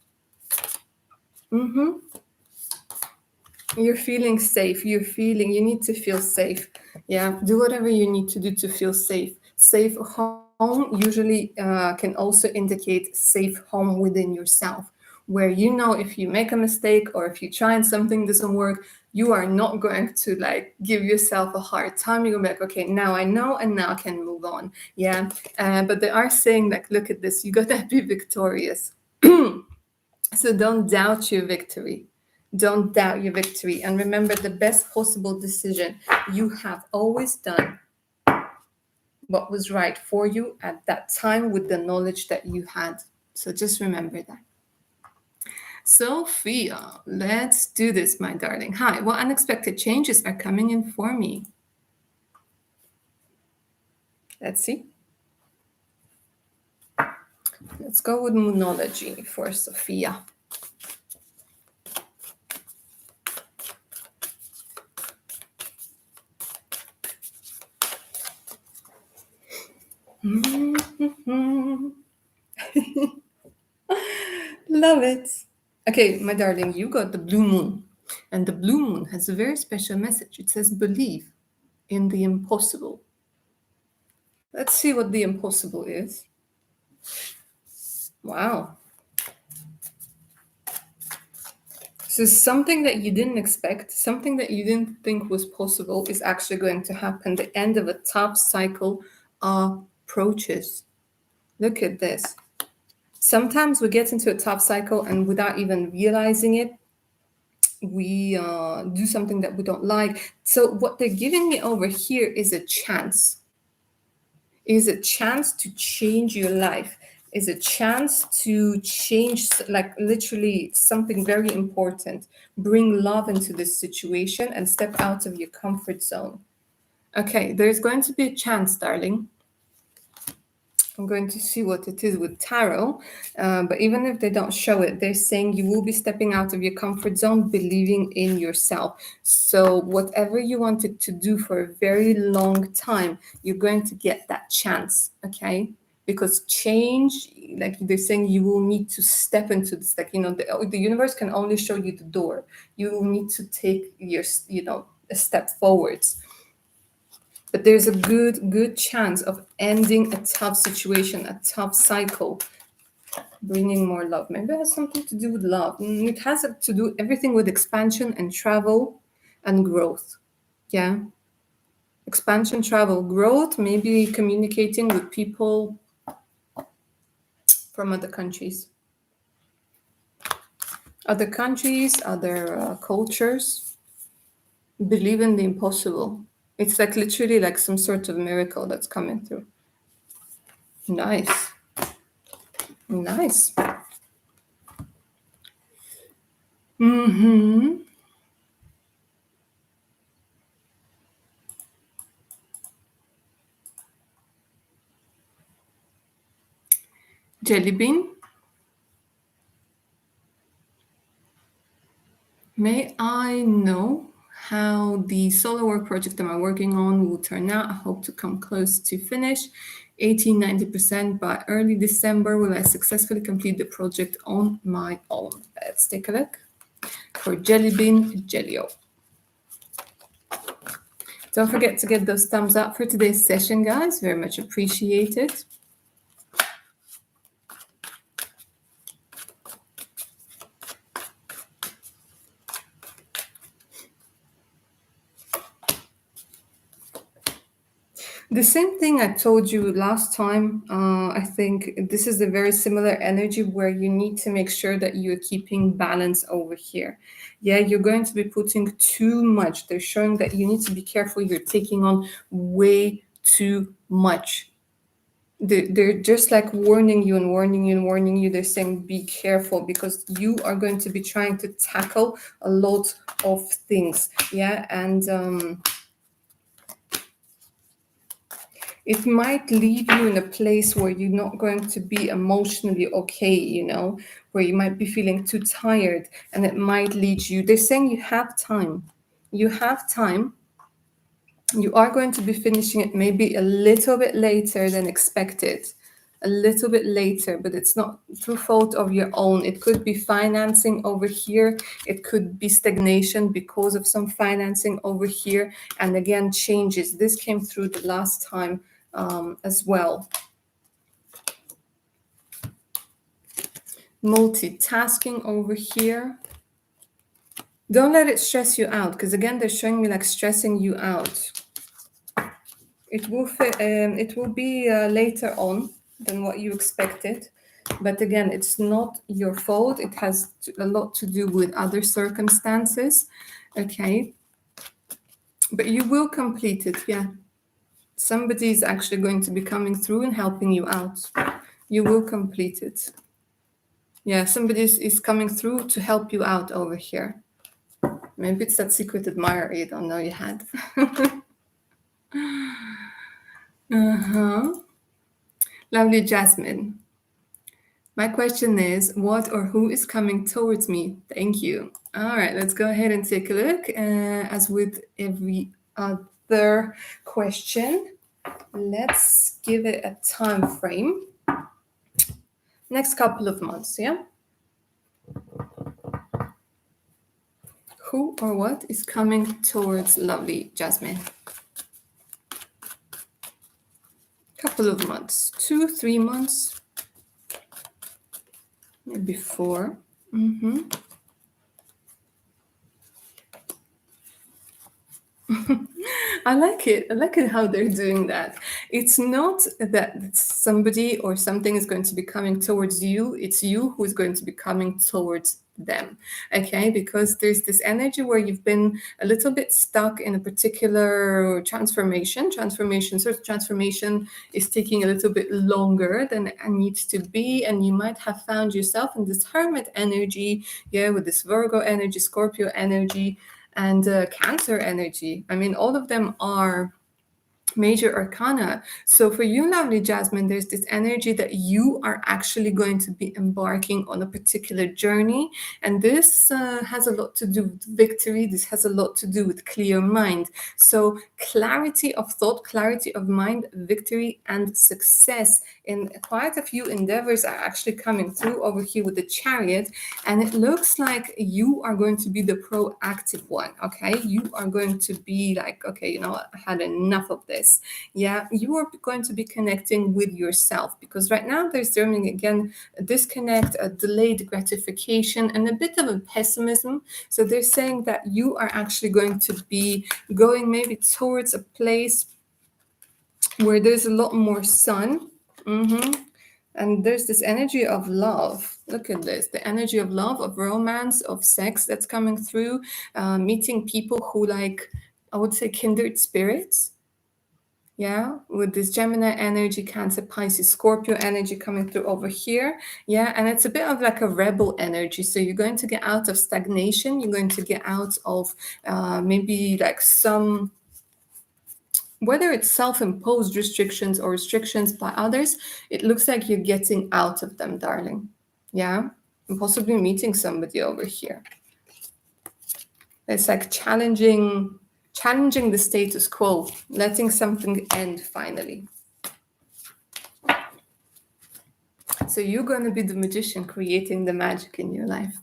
You're feeling safe. You need to feel safe. Yeah, do whatever you need to do to feel safe. Safe home usually can also indicate safe home within yourself, where if you make a mistake or if you try and something doesn't work, you are not going to give yourself a hard time. You're gonna be like, okay, now I know, and now I can move on. Yeah, but they are saying look at this, you gotta be victorious. So don't doubt your victory. Don't doubt your victory. And remember, the best possible decision, you have always done what was right for you at that time with the knowledge that you had. So just remember that. Sophia, let's do this, my darling. Hi, what unexpected changes are coming in for me? Let's see. Let's go with Moonology for Sophia. Love it. Okay, my darling, you got the blue moon. And the blue moon has a very special message. It says, believe in the impossible. Let's see what the impossible is. Wow. So something that you didn't expect, something that you didn't think was possible is actually going to happen. The end of a tough cycle approaches. Look at this. Sometimes we get into a tough cycle and without even realizing it, we do something that we don't like. So what they're giving me over here is a chance. Is a chance to change your life. Is a chance to change, literally something very important. Bring love into this situation and step out of your comfort zone. Okay, there's going to be a chance, darling. I'm going to see what it is with tarot. But even if they don't show it, they're saying you will be stepping out of your comfort zone, believing in yourself. So whatever you wanted to do for a very long time, you're going to get that chance, okay? Because change, like they're saying, you will need to step into this. The universe can only show you the door. You will need to take a step forwards. But there's a good chance of ending a tough situation, a tough cycle, bringing more love. Maybe it has something to do with love. It has to do everything with expansion and travel and growth. Yeah. Expansion, travel, growth, maybe communicating with people from other countries. Other countries, other cultures. Believe in the impossible. It's literally some sort of miracle that's coming through. Nice. Nice. Jelly bean. May I know how the solar work project I'm working on will turn out. I hope to come close to finish 80-90% by early December. Will I successfully complete the project on my own? Let's take a look for Jellybean Jellyo. Don't forget to get those thumbs up for today's session, guys. Very much appreciated. The same thing I told you last time. I think this is a very similar energy where you need to make sure that you're keeping balance over here. Yeah, you're going to be putting too much. They're showing that you need to be careful. You're taking on way too much. They're just like warning you and warning you and warning you. They're saying be careful because you are going to be trying to tackle a lot of things. Yeah, and it might leave you in a place where you're not going to be emotionally okay, you know, where you might be feeling too tired, and it might lead you. They're saying you have time. You have time. You are going to be finishing it maybe a little bit later than expected. A little bit later, but it's not through fault of your own. It could be financing over here. It could be stagnation because of some financing over here. And again, changes. This came through the last time as well. Multitasking over here. Don't let it stress you out, because again, they're showing me like stressing you out. It will be later on than what you expected. But again, it's not your fault. It has a lot to do with other circumstances. Okay. But you will complete it, yeah. Somebody is actually going to be coming through and helping you out. You will complete it. Yeah, somebody is coming through to help you out over here. Maybe it's that secret admirer you don't know you had. Lovely Jasmine. My question is, what or who is coming towards me? Thank you. All right, let's go ahead and take a look. As with every other question, let's give it a time frame. Next couple of months, yeah? Who or what is coming towards lovely Jasmine? Couple of months, 2-3 months, maybe 4. I like it. I like it how they're doing that. It's not that somebody or something is going to be coming towards you. It's you who is going to be coming towards them. Okay, because there's this energy where you've been a little bit stuck in a particular transformation. Transformation is taking a little bit longer than it needs to be, and you might have found yourself in this hermit energy, yeah, with this Virgo energy, Scorpio energy, and Cancer energy. I mean, all of them are major arcana. So for you, lovely Jasmine, there's this energy that you are actually going to be embarking on a particular journey. And this has a lot to do with victory. This has a lot to do with clear mind. So clarity of thought, clarity of mind, victory, and success in quite a few endeavors are actually coming through over here with the Chariot. And it looks like you are going to be the proactive one, okay? You are going to be like, okay, you know what? I had enough of this. Yeah, you are going to be connecting with yourself, because right now there's again a disconnect, a delayed gratification, and a bit of a pessimism. So they're saying that you are actually going to be going maybe towards a place where there's a lot more sun. And there's this energy of love. Look at this, the energy of love, of romance, of sex that's coming through, meeting people who, like, I would say, kindred spirits. Yeah, with this Gemini energy, Cancer, Pisces, Scorpio energy coming through over here. Yeah, and it's a bit of like a rebel energy. So you're going to get out of stagnation. You're going to get out of maybe like some, whether it's self-imposed restrictions or restrictions by others, it looks like you're getting out of them, darling. Yeah, and possibly meeting somebody over here. It's like challenging the status quo, letting something end finally. So you're going to be the magician creating the magic in your life.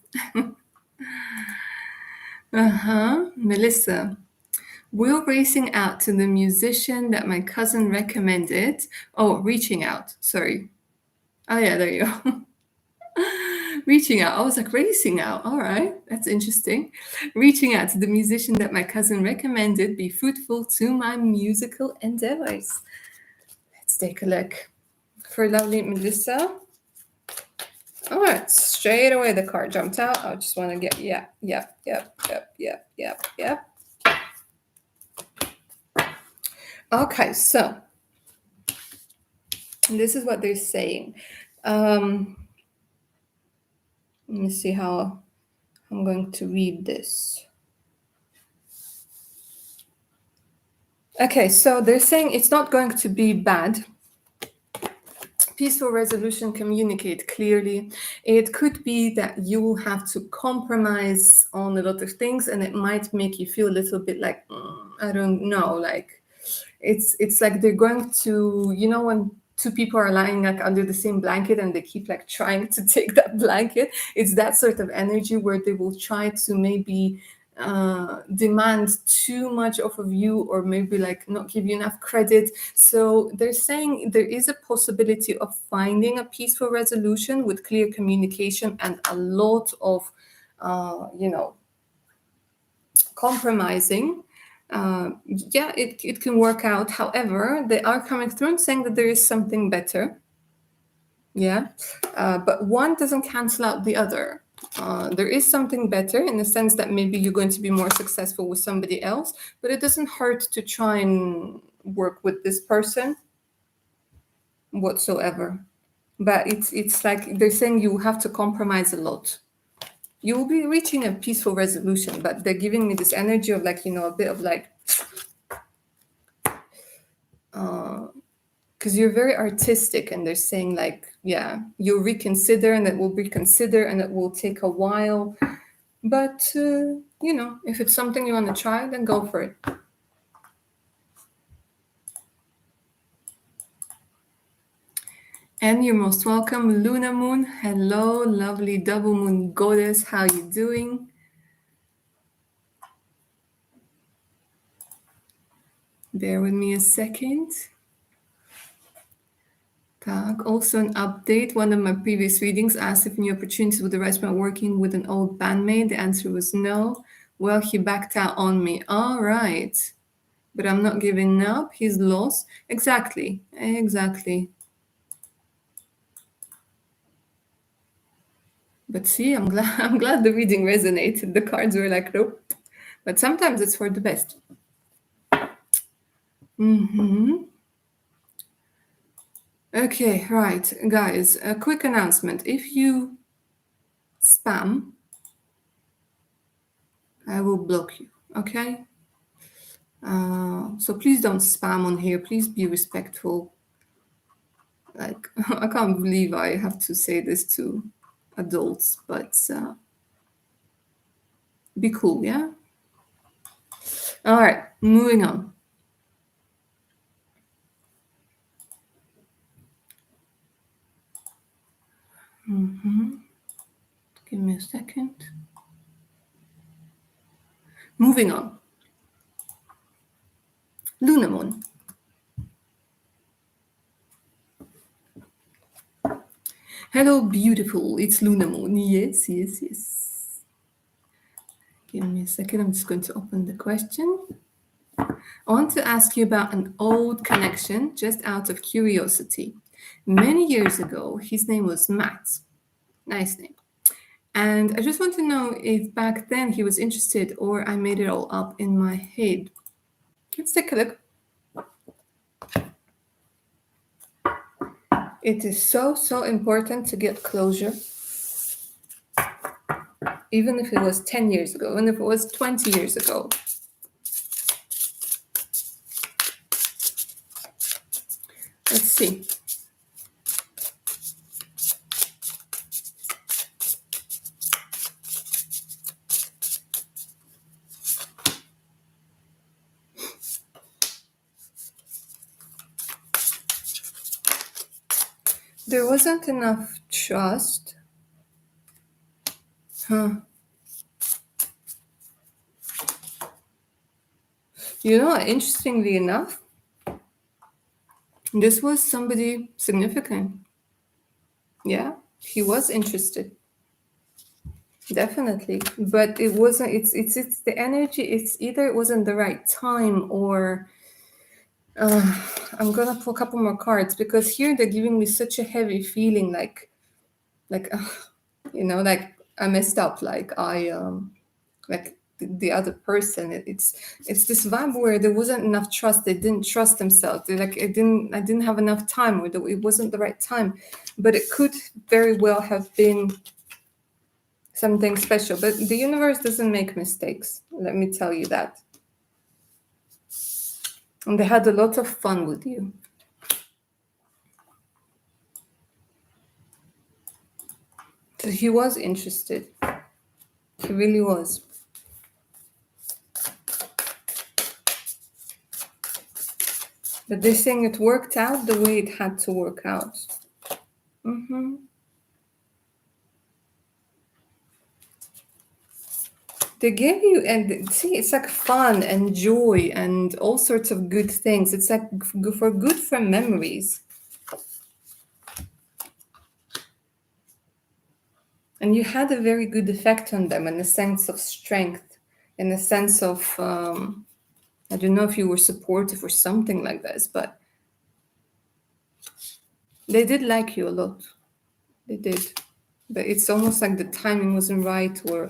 Melissa. Will racing out to the musician that my cousin recommended. Oh, reaching out. Sorry. Oh, yeah, there you go. Reaching out. I was like, racing out. All right. That's interesting. Reaching out to the musician that my cousin recommended be fruitful to my musical endeavors. Let's take a look. For lovely Melissa. All right. Straight away, the card jumped out. I just want to get, yeah. Okay, so this is what they're saying. Let me see how I'm going to read this. Okay, so they're saying it's not going to be bad. Peaceful resolution, communicate clearly. It could be that you will have to compromise on a lot of things, and it might make you feel a little bit like, I don't know, like it's like they're going to, you know, when two people are lying like under the same blanket and they keep like trying to take that blanket, it's that sort of energy where they will try to maybe demand too much off of you, or maybe like not give you enough credit. So they're saying there is a possibility of finding a peaceful resolution with clear communication and a lot of compromising. It can work out. However, they are coming through and saying that there is something better. But one doesn't cancel out the other. There is something better in the sense that maybe you're going to be more successful with somebody else, but it doesn't hurt to try and work with this person whatsoever. But it's like they're saying you have to compromise a lot. You will be reaching a peaceful resolution, but they're giving me this energy of like, a bit of like, because you're very artistic, and they're saying like, yeah, you'll reconsider and it will reconsider and it will take a while. But, if it's something you want to try, then go for it. And you're most welcome, Luna Moon. Hello, lovely double moon goddess. How you doing? Bear with me a second. Also an update. One of my previous readings asked if new opportunities would arise from working with an old bandmate. The answer was no. Well, he backed out on me. All right. But I'm not giving up. He's lost. Exactly. But see, I'm glad the reading resonated. The cards were like, nope. But sometimes it's for the best. Okay, right, guys, a quick announcement. If you spam, I will block you, okay? So please don't spam on here. Please be respectful. Like, I can't believe I have to say this to adults, but be cool, yeah? All right, moving on. Give me a second. Moving on. Lunamon. Hello, beautiful. It's Lunamon. Yes. Give me a second. I'm just going to open the question. I want to ask you about an old connection, just out of curiosity. Many years ago, his name was Matt. Nice name. And I just want to know if back then he was interested or I made it all up in my head. Let's take a look. It is so important to get closure. Even if it was 10 years ago, even if it was 20 years ago. Let's see. There wasn't enough trust. Huh. You know, interestingly enough, this was somebody significant. Yeah, he was interested. Definitely. But it wasn't it's the energy, it's either it wasn't the right time or I'm gonna pull a couple more cards because here they're giving me such a heavy feeling like like I messed up, like like the other person. It's this vibe where there wasn't enough trust. They didn't trust themselves. Like I didn't have enough time, or it wasn't the right time. But it could very well have been something special. But the universe doesn't make mistakes. Let me tell you that. And they had a lot of fun with you. So he was interested. He really was. But they're saying it worked out the way it had to work out. Hmm. They gave you, and see, it's like fun and joy and all sorts of good things. It's like for good for memories. And you had a very good effect on them in a sense of strength, in a sense of, I don't know if you were supportive or something like this, but they did like you a lot. They did. But it's almost like the timing wasn't right, or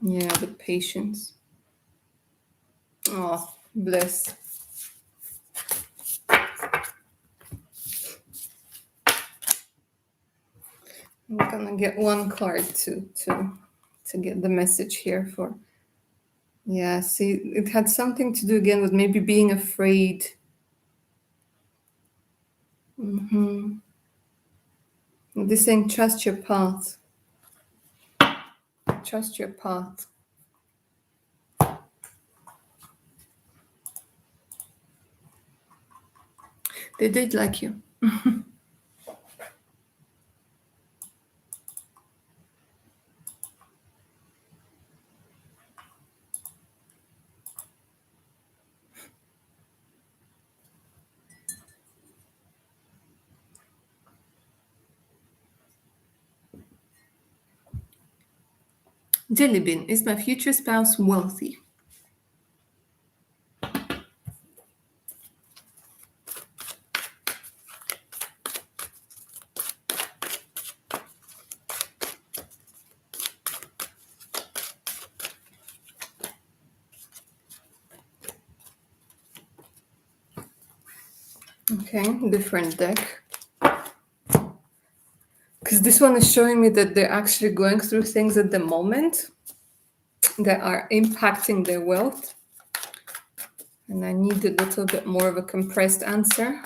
yeah, the patience. Oh, bless. I'm gonna get one card to get the message here for. Yeah, see, it had something to do again with maybe being afraid. Mm-hmm. This saying, trust your path. Trust your path. They did like you. Dilibin, is my future spouse wealthy? Okay, different deck. Because this one is showing me that they're actually going through things at the moment that are impacting their wealth. And I need a little bit more of a compressed answer.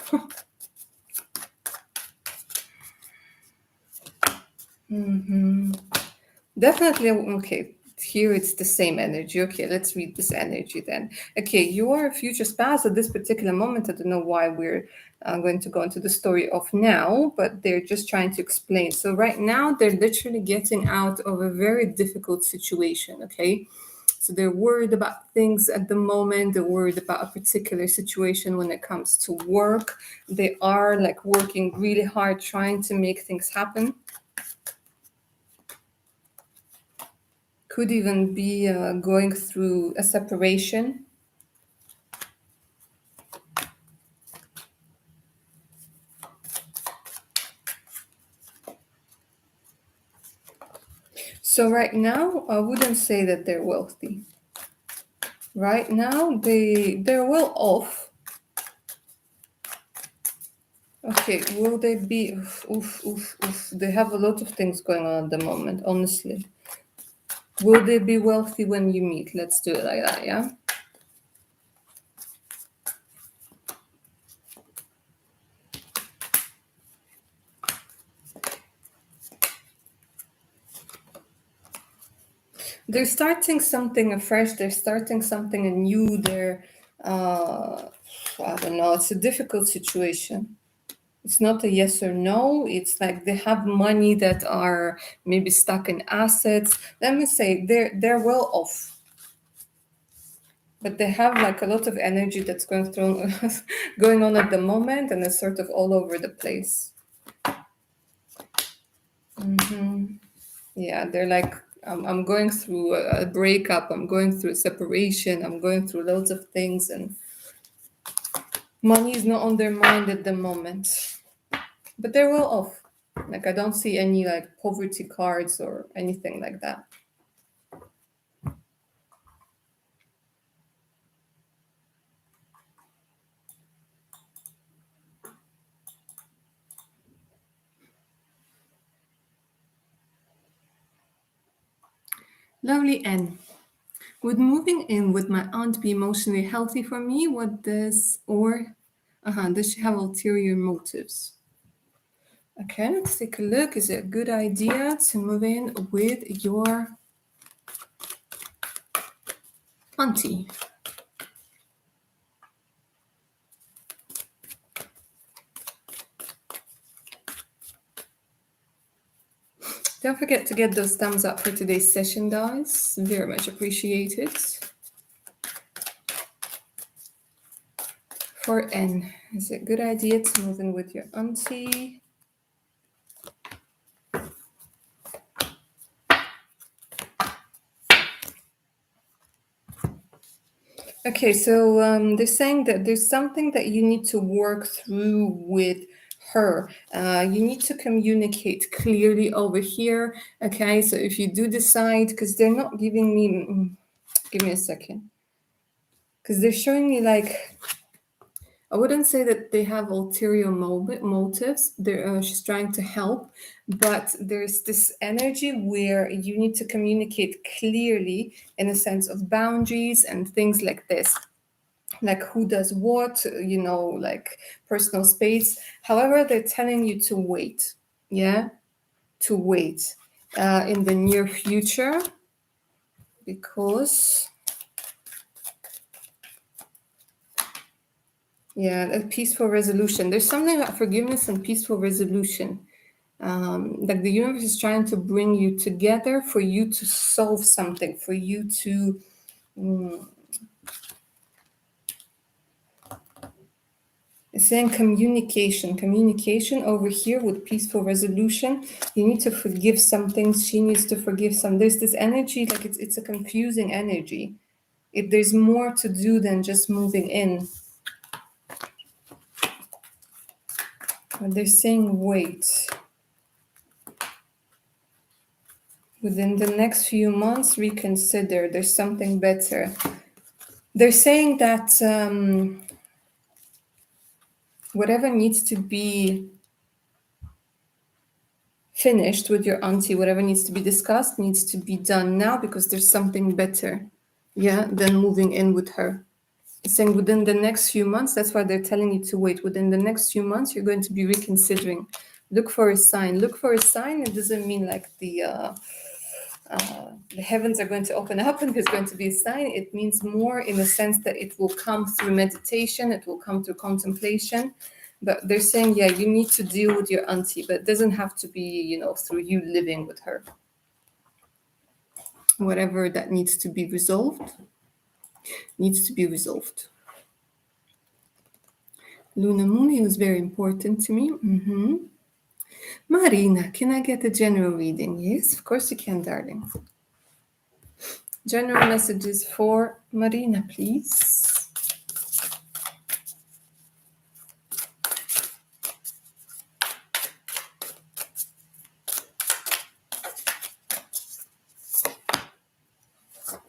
Definitely, okay. Here it's the same energy. Okay, let's read this energy then. Okay, you are a future spouse at this particular moment. I don't know why we're going to go into the story of now, but they're just trying to explain. So, right now, they're literally getting out of a very difficult situation. Okay, so they're worried about things at the moment. They're worried about a particular situation when it comes to work. They are like working really hard trying to make things happen. Could even be going through a separation. So right now, I wouldn't say that they're wealthy. Right now, they're well off. Okay, will they be? Oof, oof, oof, oof. They have a lot of things going on at the moment, honestly. Will they be wealthy when you meet? Let's do it like that, yeah? They're starting something afresh. They're starting something anew. I don't know. It's a difficult situation. It's not a yes or no. It's like they have money that are maybe stuck in assets. Let me say they're well off, but they have like a lot of energy that's going through going on at the moment, and it's sort of all over the place. Yeah, they're like, I'm going through a breakup, I'm going through a separation, I'm going through loads of things, and money is not on their mind at the moment. But they're well off. Like, I don't see any like poverty cards or anything like that. Lovely N. Would moving in with my aunt be emotionally healthy for me? Does she have ulterior motives? Okay, let's take a look. Is it a good idea to move in with your auntie? Don't forget to get those thumbs up for today's session, guys. Very much appreciated. For N, is it a good idea to move in with your auntie? Okay, so they're saying that there's something that you need to work through with her. You need to communicate clearly over here. Okay, so if you do decide, because they're not giving me, give me a second, because they're showing me like, I wouldn't say that they have ulterior motives. She's trying to help, but there's this energy where you need to communicate clearly in a sense of boundaries and things like this, like who does what, like personal space. However, they're telling you to wait, yeah, to wait in the near future, because yeah, a peaceful resolution. There's something about forgiveness and peaceful resolution. Like the universe is trying to bring you together for you to solve something, for you to. It's saying communication over here with peaceful resolution. You need to forgive some things. She needs to forgive some. There's this energy, like it's a confusing energy. There's more to do than just moving in. They're saying wait. Within the next few months, reconsider. There's something better. They're saying that whatever needs to be finished with your auntie, whatever needs to be discussed needs to be done now, because there's something better, yeah, than moving in with her. It's saying within the next few months, that's why they're telling you to wait. Within the next few months, you're going to be reconsidering. Look for a sign. Look for a sign. It doesn't mean like the heavens are going to open up and there's going to be a sign. It means more in the sense that it will come through meditation, it will come through contemplation. But they're saying, yeah, you need to deal with your auntie, but it doesn't have to be, through you living with her. Whatever that needs to be resolved, needs to be resolved. Luna Moon was very important to me. Marina, can I get a general reading? Yes, of course you can, darling. General messages for Marina, please.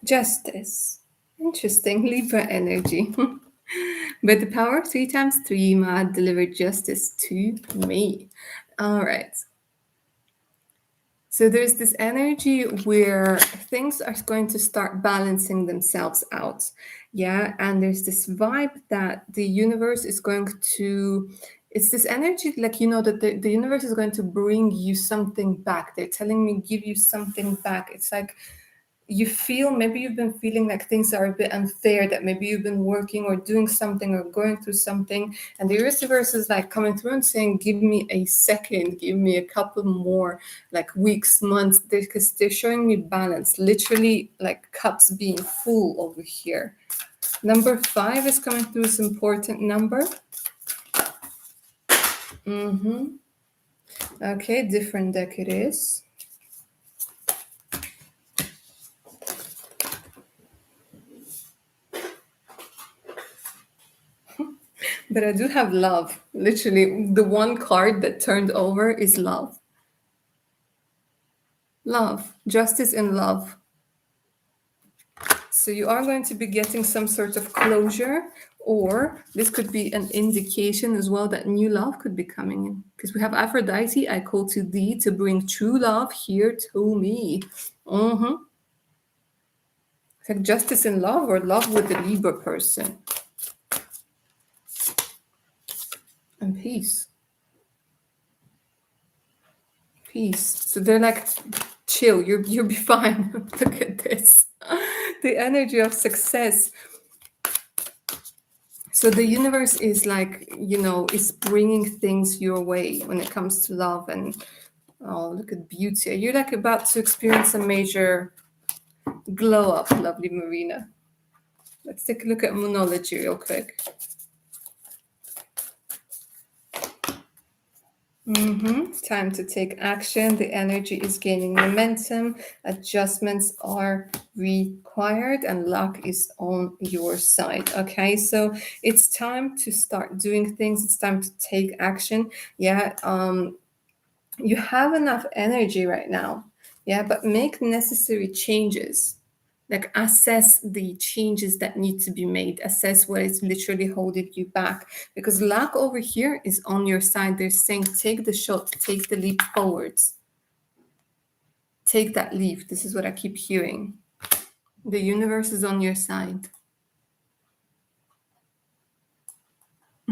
Justice. Interesting, Libra energy. But the power of 3 times 3 might deliver justice to me. All right. So there's this energy where things are going to start balancing themselves out. Yeah. And there's this vibe that the universe is going to, it's this energy, like, that the universe is going to bring you something back. They're telling me, give you something back. It's like, you feel, maybe you've been feeling like things are a bit unfair, that maybe you've been working or doing something or going through something, and the universe is like coming through and saying, give me a second, give me a couple more like weeks, months, because they're showing me balance, literally like cups being full over here. Number 5 is coming through, this important number. Okay, different deck it is. But I do have love. Literally, the one card that turned over is love. Love, justice and love. So you are going to be getting some sort of closure, or this could be an indication as well that new love could be coming in. Because we have Aphrodite, I call to thee to bring true love here to me. It's like justice and love, or love with the Libra person. And peace. Peace. So they're like, chill, you'll be fine. Look at this. The energy of success. So the universe is like, is bringing things your way when it comes to love. And oh, look at beauty. You're like about to experience a major glow up, lovely Marina. Let's take a look at Moonology real quick. Time to take action. The energy is gaining momentum. Adjustments are required, and luck is on your side. Okay, so it's time to start doing things. It's time to take action. Yeah, you have enough energy right now. Yeah, but make necessary changes. Like assess the changes that need to be made, assess what is literally holding you back, because luck over here is on your side. They're saying take the shot, take the leap forwards, take that leap. This is what I keep hearing. The universe is on your side.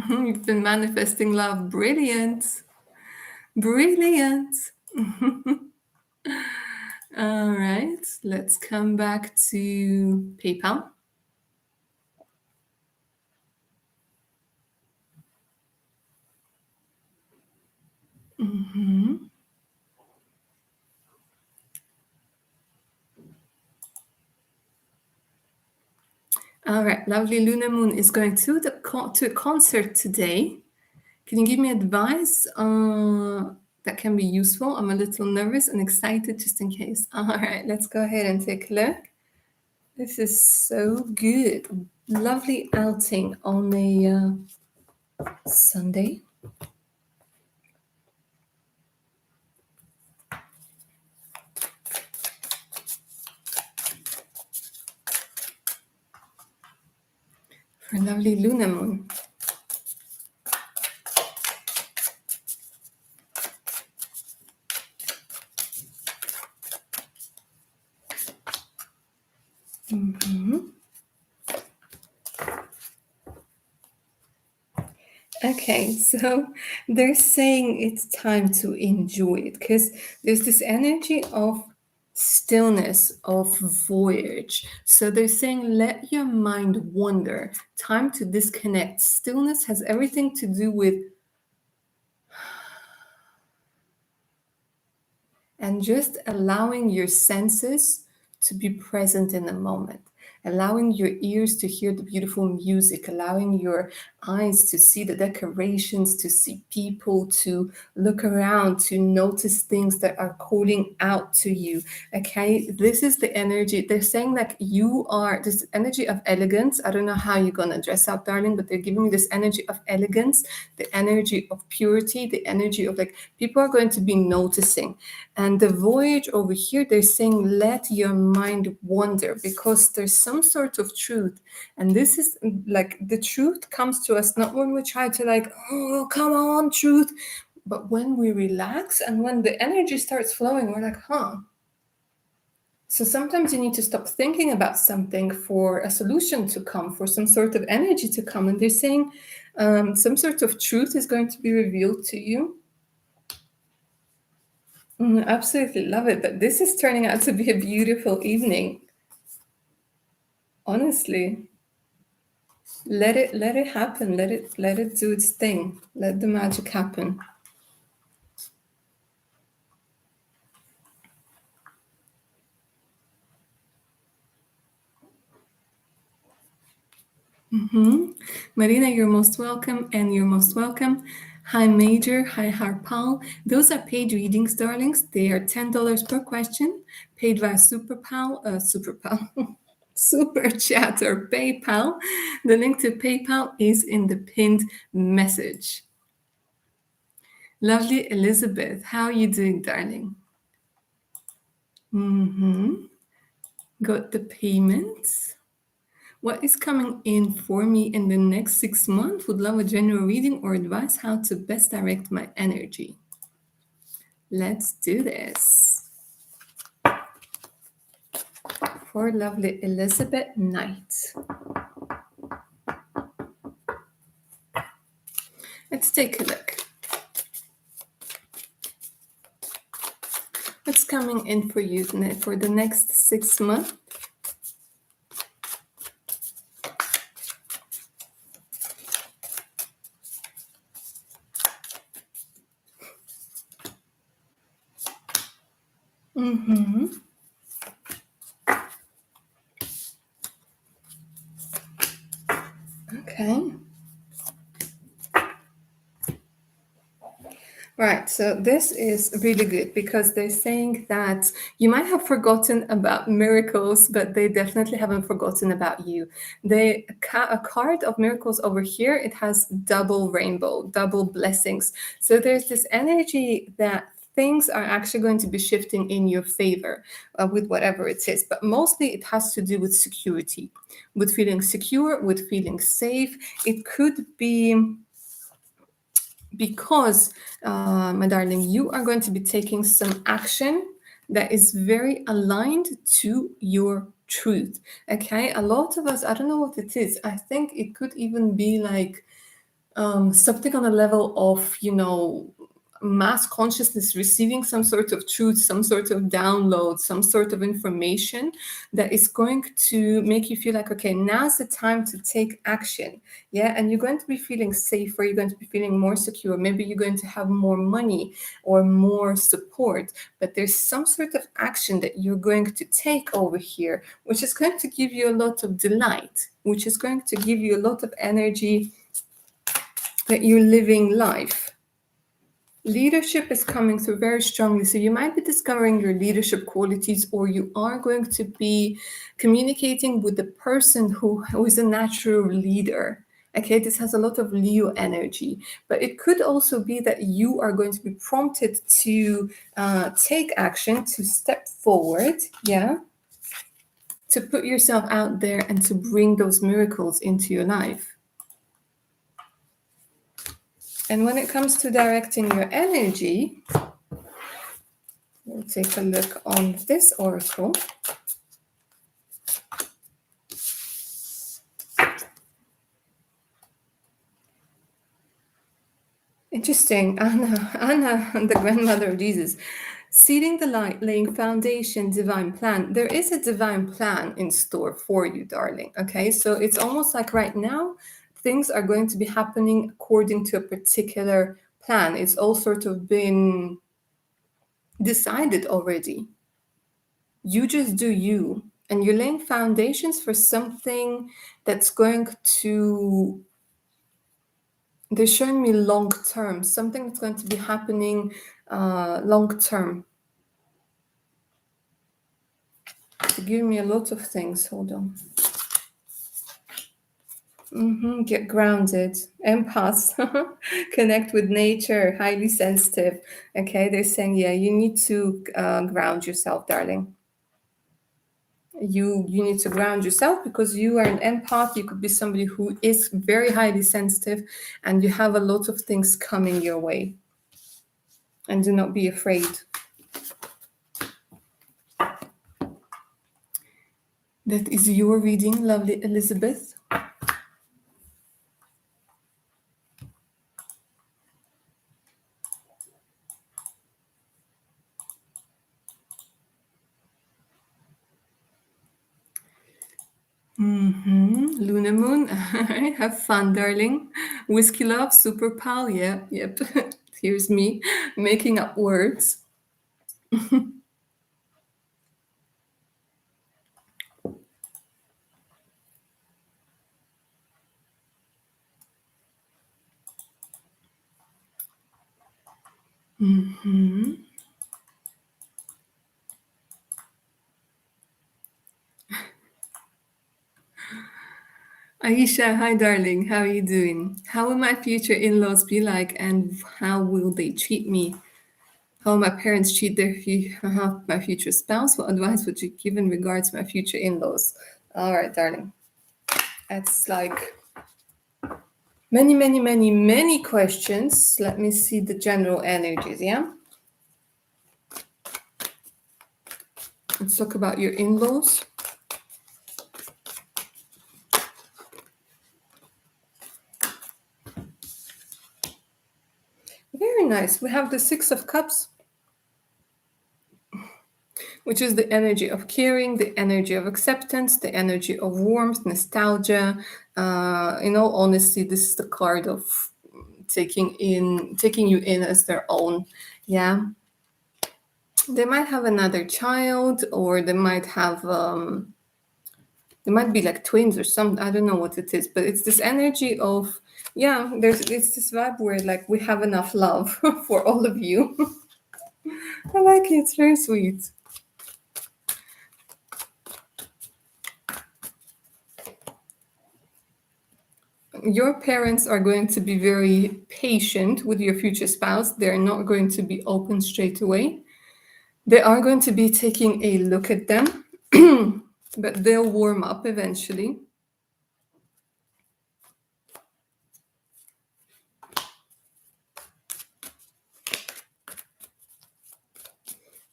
You've been manifesting love. Brilliant. Brilliant. All right, let's come back to PayPal. All right, lovely Luna Moon is going to a concert today. Can you give me advice that can be useful? I'm a little nervous and excited just in case. All right, let's go ahead and take a look. This is so good. Lovely outing on a Sunday. For lovely Luna Moon. Okay, so they're saying it's time to enjoy it, because there's this energy of stillness, of voyage. So they're saying let your mind wander, time to disconnect. Stillness has everything to do with and just allowing your senses to be present in the moment, allowing your ears to hear the beautiful music, allowing your eyes to see the decorations, to see people, to look around, to notice things that are calling out to you. Okay, this is the energy. They're saying that you are this energy of elegance. I don't know how you're gonna dress up, darling, but they're giving me this energy of elegance, the energy of purity, the energy of like people are going to be noticing. And the voyage over here, they're saying let your mind wander, because there's some sort of truth. And this is like the truth comes to us not when we try to like, oh, come on, truth, but when we relax and when the energy starts flowing, we're like, huh. So sometimes you need to stop thinking about something for a solution to come, for some sort of energy to come. And they're saying some sort of truth is going to be revealed to you. Absolutely love it. But this is turning out to be a beautiful evening. Honestly, let it happen. Let it do its thing. Let the magic happen. Marina, you're most welcome, and you're most welcome. Hi, Major. Hi, Harpal. Those are paid readings, darlings. They are $10 per question, paid via SuperPal, Super Chat or PayPal. The link to PayPal is in the pinned message. Lovely Elizabeth, how are you doing, darling? Got the payments. What is coming in for me in the next 6 months? Would love a general reading or advice how to best direct my energy. Let's do this. For lovely Elizabeth Knight. Let's take a look. What's coming in for you for the next 6 months? Okay. Right, so this is really good because they're saying that you might have forgotten about miracles, but they definitely haven't forgotten about you. A card of miracles over here, it has double rainbow, double blessings. So there's this energy that things are actually going to be shifting in your favor with whatever it is, but mostly it has to do with security, with feeling secure, with feeling safe. It could be because, my darling, you are going to be taking some action that is very aligned to your truth. Okay, a lot of us, I don't know what it is. I think it could even be like something on a level of, mass consciousness receiving some sort of truth, some sort of download, some sort of information that is going to make you feel like, okay, now's the time to take action. Yeah. And you're going to be feeling safer. You're going to be feeling more secure. Maybe you're going to have more money or more support. But there's some sort of action that you're going to take over here, which is going to give you a lot of delight, which is going to give you a lot of energy that you're living life. Leadership is coming through very strongly. So you might be discovering your leadership qualities, or you are going to be communicating with the person who is a natural leader. Okay, this has a lot of Leo energy, but it could also be that you are going to be prompted to take action, to step forward, yeah, to put yourself out there and to bring those miracles into your life. And when it comes to directing your energy, we'll take a look on this oracle. Interesting. Anna, the grandmother of Jesus. Seeding the light, laying foundation, divine plan. There is a divine plan in store for you, darling. Okay, so it's almost like right now, things are going to be happening according to a particular plan. It's all sort of been decided already. You just do you, and you're laying foundations for something that's going to, they're showing me long term, something that's going to be happening long term. They give me a lot of things. Hold on. Get grounded. Empaths. Connect with nature. Highly sensitive. Okay, they're saying, yeah, you need to ground yourself, darling. You need to ground yourself because you are an empath. You could be somebody who is very highly sensitive, and you have a lot of things coming your way. And do not be afraid. That is your reading, lovely Elizabeth. Luna Moon. Have fun, darling. Whiskey Love, Super Pal. Yeah, yep. Here's me making up words. Aisha, hi darling, how are you doing? How will my future in-laws be like and how will they treat me? How will my parents treat my future spouse? What advice would you give in regards to my future in-laws? All right, darling. That's like many, many, many, many questions. Let me see the general energies, yeah? Let's talk about your in-laws. Very nice. We have the Six of Cups, which is the energy of caring, the energy of acceptance, the energy of warmth, nostalgia. In all honesty, this is the card of taking you in as their own. Yeah. They might have another child, or they might be like twins or something. I don't know what it is, but it's this energy of, yeah, it's this vibe where like we have enough love for all of you. I like it. It's very sweet. Your parents are going to be very patient with your future spouse. They're not going to be open straight away. They are going to be taking a look at them, but they'll warm up eventually.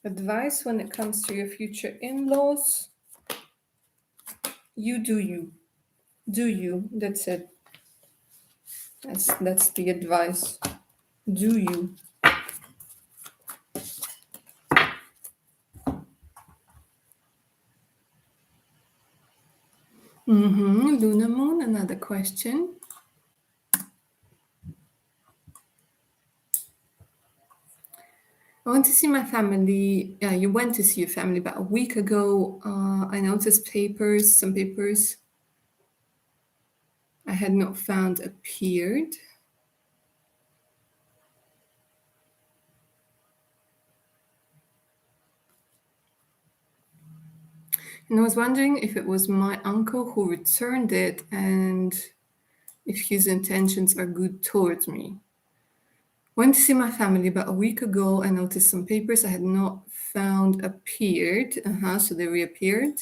Advice when it comes to your future in-laws: you do you. Do you. That's it. That's the advice. Do you. Luna Moon, another question. I want to see my family. You went to see your family about a week ago. I noticed some papers I had not found appeared. And I was wondering if it was my uncle who returned it and if his intentions are good towards me. Went to see my family about a week ago. I noticed some papers I had not found appeared. So they reappeared.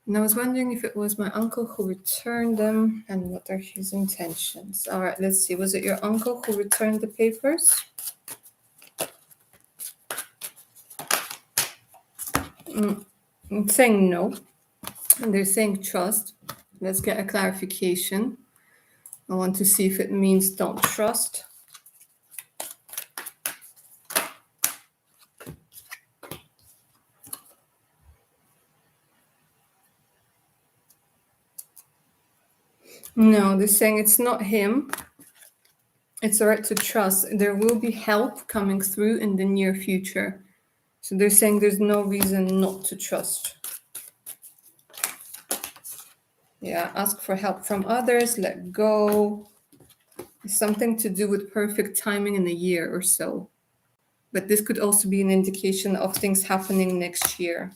And I was wondering if it was my uncle who returned them and what are his intentions. All right, let's see. Was it your uncle who returned the papers? I'm saying no. And they're saying trust. Let's get a clarification. I want to see if it means don't trust. No, they're saying it's not him. It's all right to trust. There will be help coming through in the near future. So they're saying there's no reason not to trust. Yeah, ask for help from others, let go. It's something to do with perfect timing in a year or so. But this could also be an indication of things happening next year.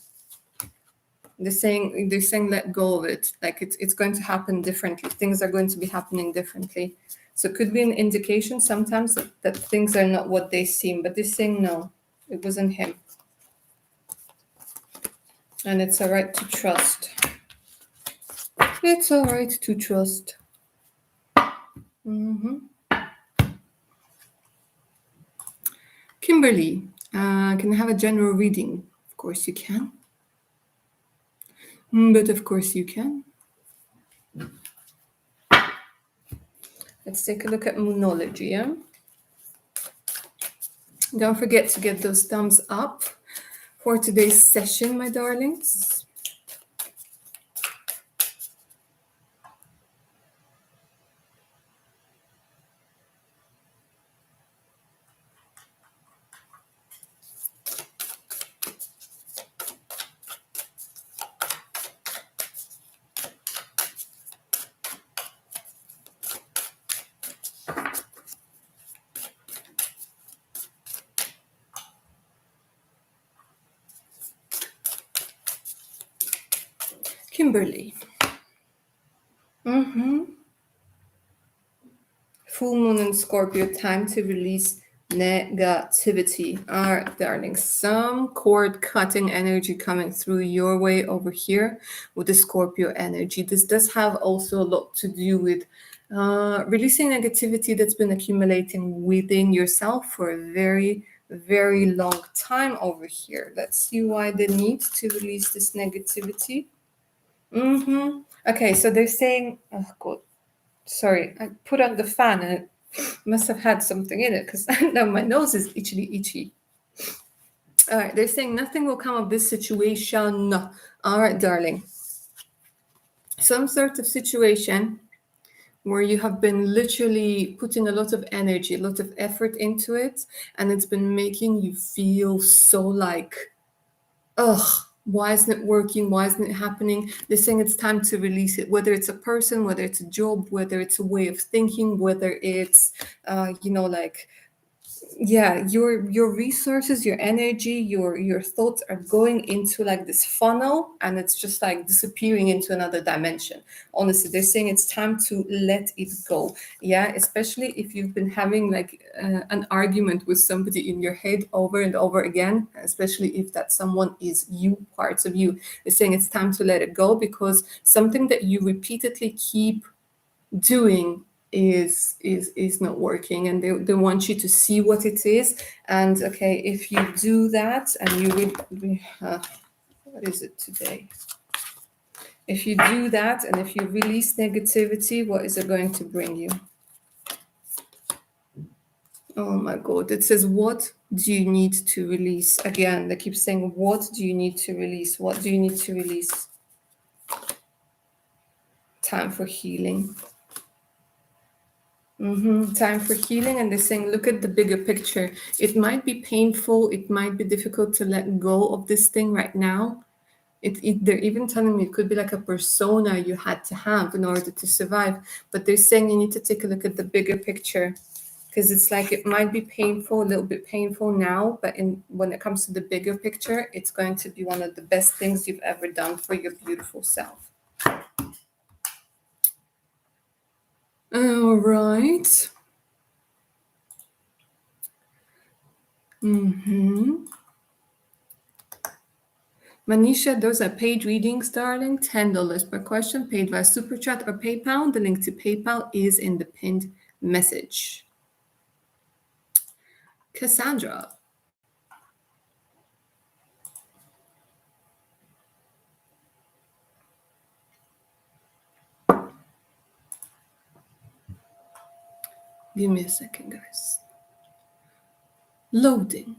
They're saying let go of it. Like it's going to happen differently. Things are going to be happening differently. So it could be an indication sometimes that things are not what they seem, but they're saying no, it wasn't him. And it's all right to trust. It's all right to trust. Kimberly, can I have a general reading? Of course you can. But of course you can. Let's take a look at Moonology, yeah? Don't forget to get those thumbs up for today's session, my darlings. Kimberly. Full moon in Scorpio, time to release negativity. All right, darling. Some cord cutting energy coming through your way over here with the Scorpio energy. This does have also a lot to do with releasing negativity that's been accumulating within yourself for a very, very long time over here. Let's see why the need to release this negativity. Okay, so they're saying, oh God, sorry, I put on the fan and it must have had something in it because now my nose is itchy. All right, they're saying nothing will come of this situation. All right, darling. Some sort of situation where you have been literally putting a lot of energy, a lot of effort into it, and it's been making you feel so like, ugh, why isn't it working? Why isn't it happening? They're saying it's time to release it, whether it's a person, whether it's a job, whether it's a way of thinking, whether it's, like, yeah, your resources, your energy, your thoughts are going into like this funnel and it's just like disappearing into another dimension. Honestly, they're saying it's time to let it go. Yeah, especially if you've been having like an argument with somebody in your head over and over again, especially if that someone is you, parts of you. They're saying it's time to let it go because something that you repeatedly keep doing is not working, and they want you to see what it is. And okay, if you do that and you what is it today, if you do that and if you release negativity, what is it going to bring you? Oh my God, it says, what do you need to release? Again, they keep saying, what do you need to release? What do you need to release? Time for healing. Time for healing, and they're saying, look at the bigger picture. It might be painful, it might be difficult to let go of this thing right now. They're even telling me it could be like a persona you had to have in order to survive. But they're saying you need to take a look at the bigger picture, because it's like it might be painful, a little bit painful now, but when it comes to the bigger picture, it's going to be one of the best things you've ever done for your beautiful self. All right. Manisha, those are paid readings, darling. $10 per question, paid via Super Chat or PayPal. The link to PayPal is in the pinned message. Cassandra. Give me a second, guys. Loading.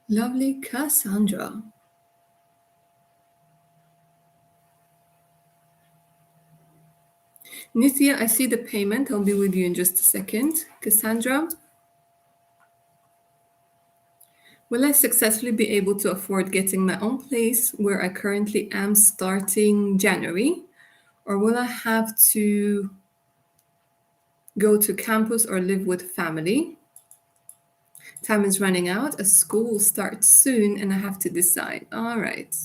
Lovely Cassandra. Nithya, I see the payment. I'll be with you in just a second. Cassandra, will I successfully be able to afford getting my own place where I currently am starting January? Or will I have to go to campus or live with family? Time is running out. A school will start soon and I have to decide. All right.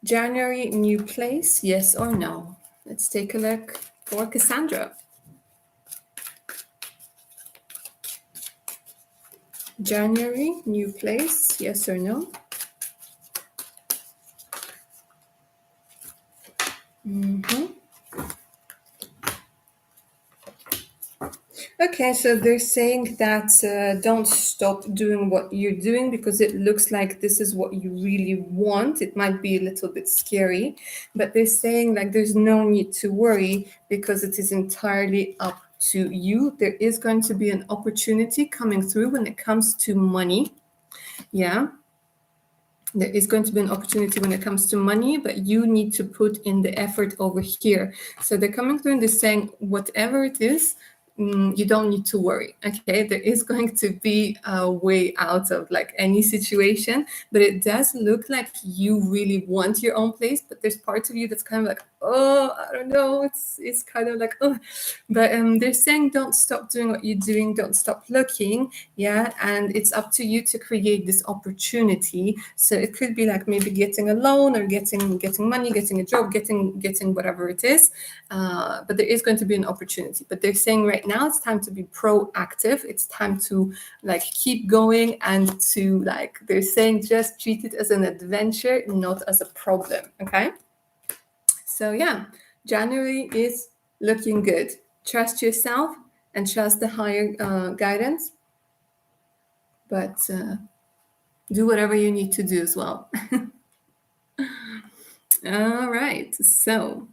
January, new place, yes or no? Let's take a look for Cassandra. January, new place, yes or no? Okay, so they're saying that don't stop doing what you're doing because it looks like this is what you really want. It might be a little bit scary, but they're saying like there's no need to worry because it is entirely up to you. There is going to be an opportunity coming through when it comes to money. Yeah. There is going to be an opportunity when it comes to money, but you need to put in the effort over here. So they're coming through and they're saying, whatever it is, you don't need to worry. Okay, there is going to be a way out of like any situation, but it does look like you really want your own place, but there's parts of you that's kind of like, oh, I don't know, it's kind of like, oh. But they're saying don't stop doing what you're doing, don't stop looking. Yeah, and it's up to you to create this opportunity. So it could be like maybe getting a loan or getting money, getting a job, getting whatever it is. But there is going to be an opportunity. But they're saying right now it's time to be proactive. It's time to like keep going, and to like, they're saying just treat it as an adventure, not as a problem. Okay. So yeah, January is looking good. Trust yourself and trust the higher guidance, but do whatever you need to do as well. All right. So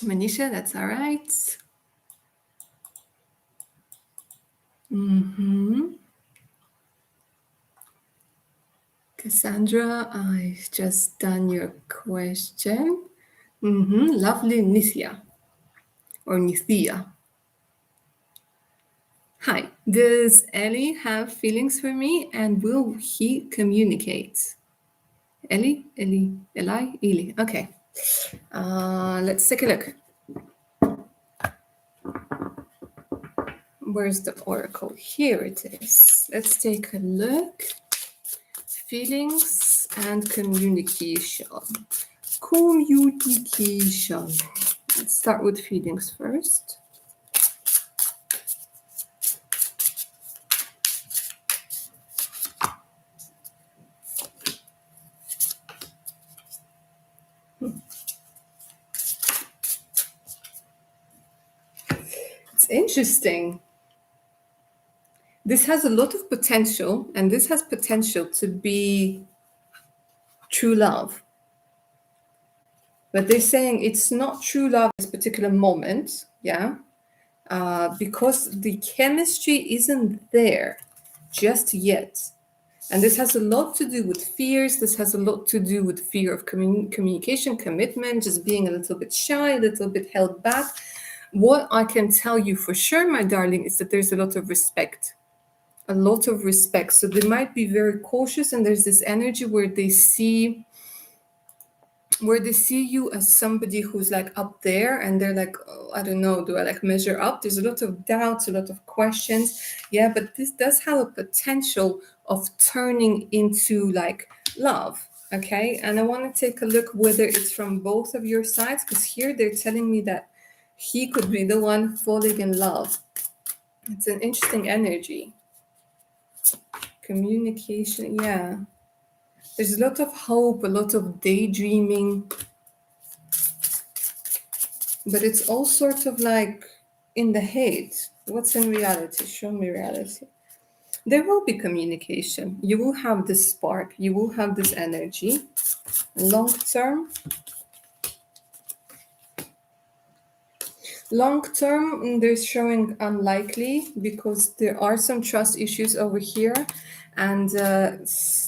Manisha, that's all right. Cassandra, I've just done your question. Lovely Nithya or Nithya. Hi, does Ellie have feelings for me, and will he communicate? Eli? Okay. Let's take a look. Where's the oracle? Here it is. Let's take a look. Feelings and communication. Communication. Let's start with feelings first. It's interesting. This has a lot of potential, and this has potential to be true love. But they're saying it's not true love at this particular moment, yeah, because the chemistry isn't there just yet. And this has a lot to do with fears. This has a lot to do with fear of communication, commitment, just being a little bit shy, a little bit held back. What I can tell you for sure, my darling, is that there's a lot of respect. A lot of respect. So they might be very cautious, and there's this energy where they see you as somebody who's like up there, and they're like, oh, I don't know, do I like measure up? There's a lot of doubts, a lot of questions. Yeah, but this does have a potential of turning into like love. Okay, and I want to take a look whether it's from both of your sides, because here they're telling me that he could be the one falling in love. It's an interesting energy. Communication, yeah. There's a lot of hope, a lot of daydreaming, but it's all sort of like in the head. What's in reality? Show me reality. There will be communication. You will have this spark. You will have this energy. Long term, they're showing unlikely, because there are some trust issues over here, and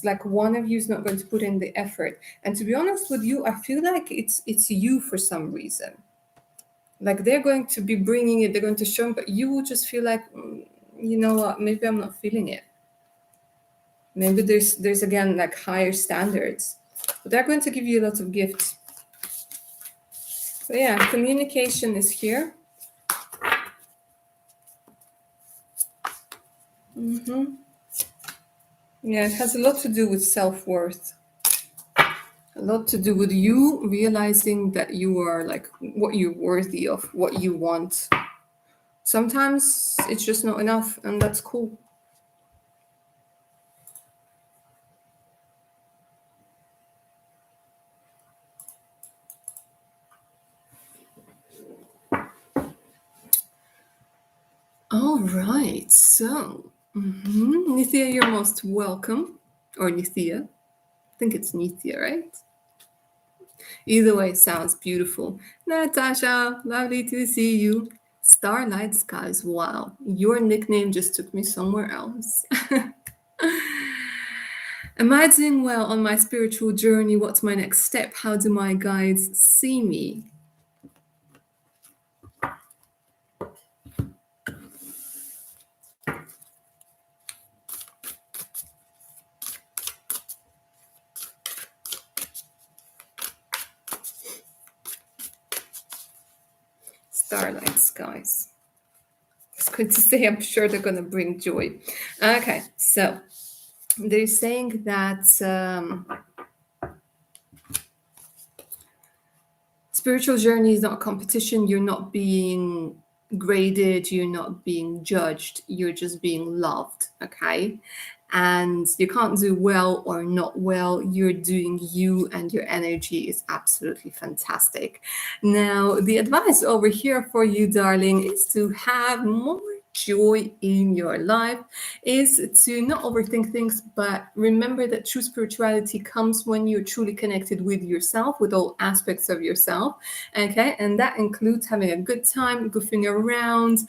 like one of you is not going to put in the effort. And to be honest with you, I feel like it's you for some reason. Like they're going to be bringing it, they're going to show, but you will just feel like, you know what, maybe I'm not feeling it. Maybe there's again like higher standards, but they're going to give you a lot of gifts. So yeah, communication is here. Yeah, it has a lot to do with self-worth. A lot to do with you realizing that you are like what you're worthy of, what you want. Sometimes it's just not enough, and that's cool. All right, so Nithya, you're most welcome. Or Nithya. I think it's Nithya, right? Either way, sounds beautiful. Natasha, lovely to see you. Starlight Skies, wow. Your nickname just took me somewhere else. Am I doing well on my spiritual journey? What's my next step? How do my guides see me? starlights, guys. It's good to say. I'm sure they're going to bring joy. Okay, so they're saying that spiritual journey is not a competition. You're not being graded, you're not being judged, you're just being loved. Okay, and you can't do well or not well, you're doing you, and your energy is absolutely fantastic. Now the advice over here for you, darling, is to have more joy in your life, is to not overthink things, but remember that true spirituality comes when you're truly connected with yourself, with all aspects of yourself. Okay, and that includes having a good time, goofing around,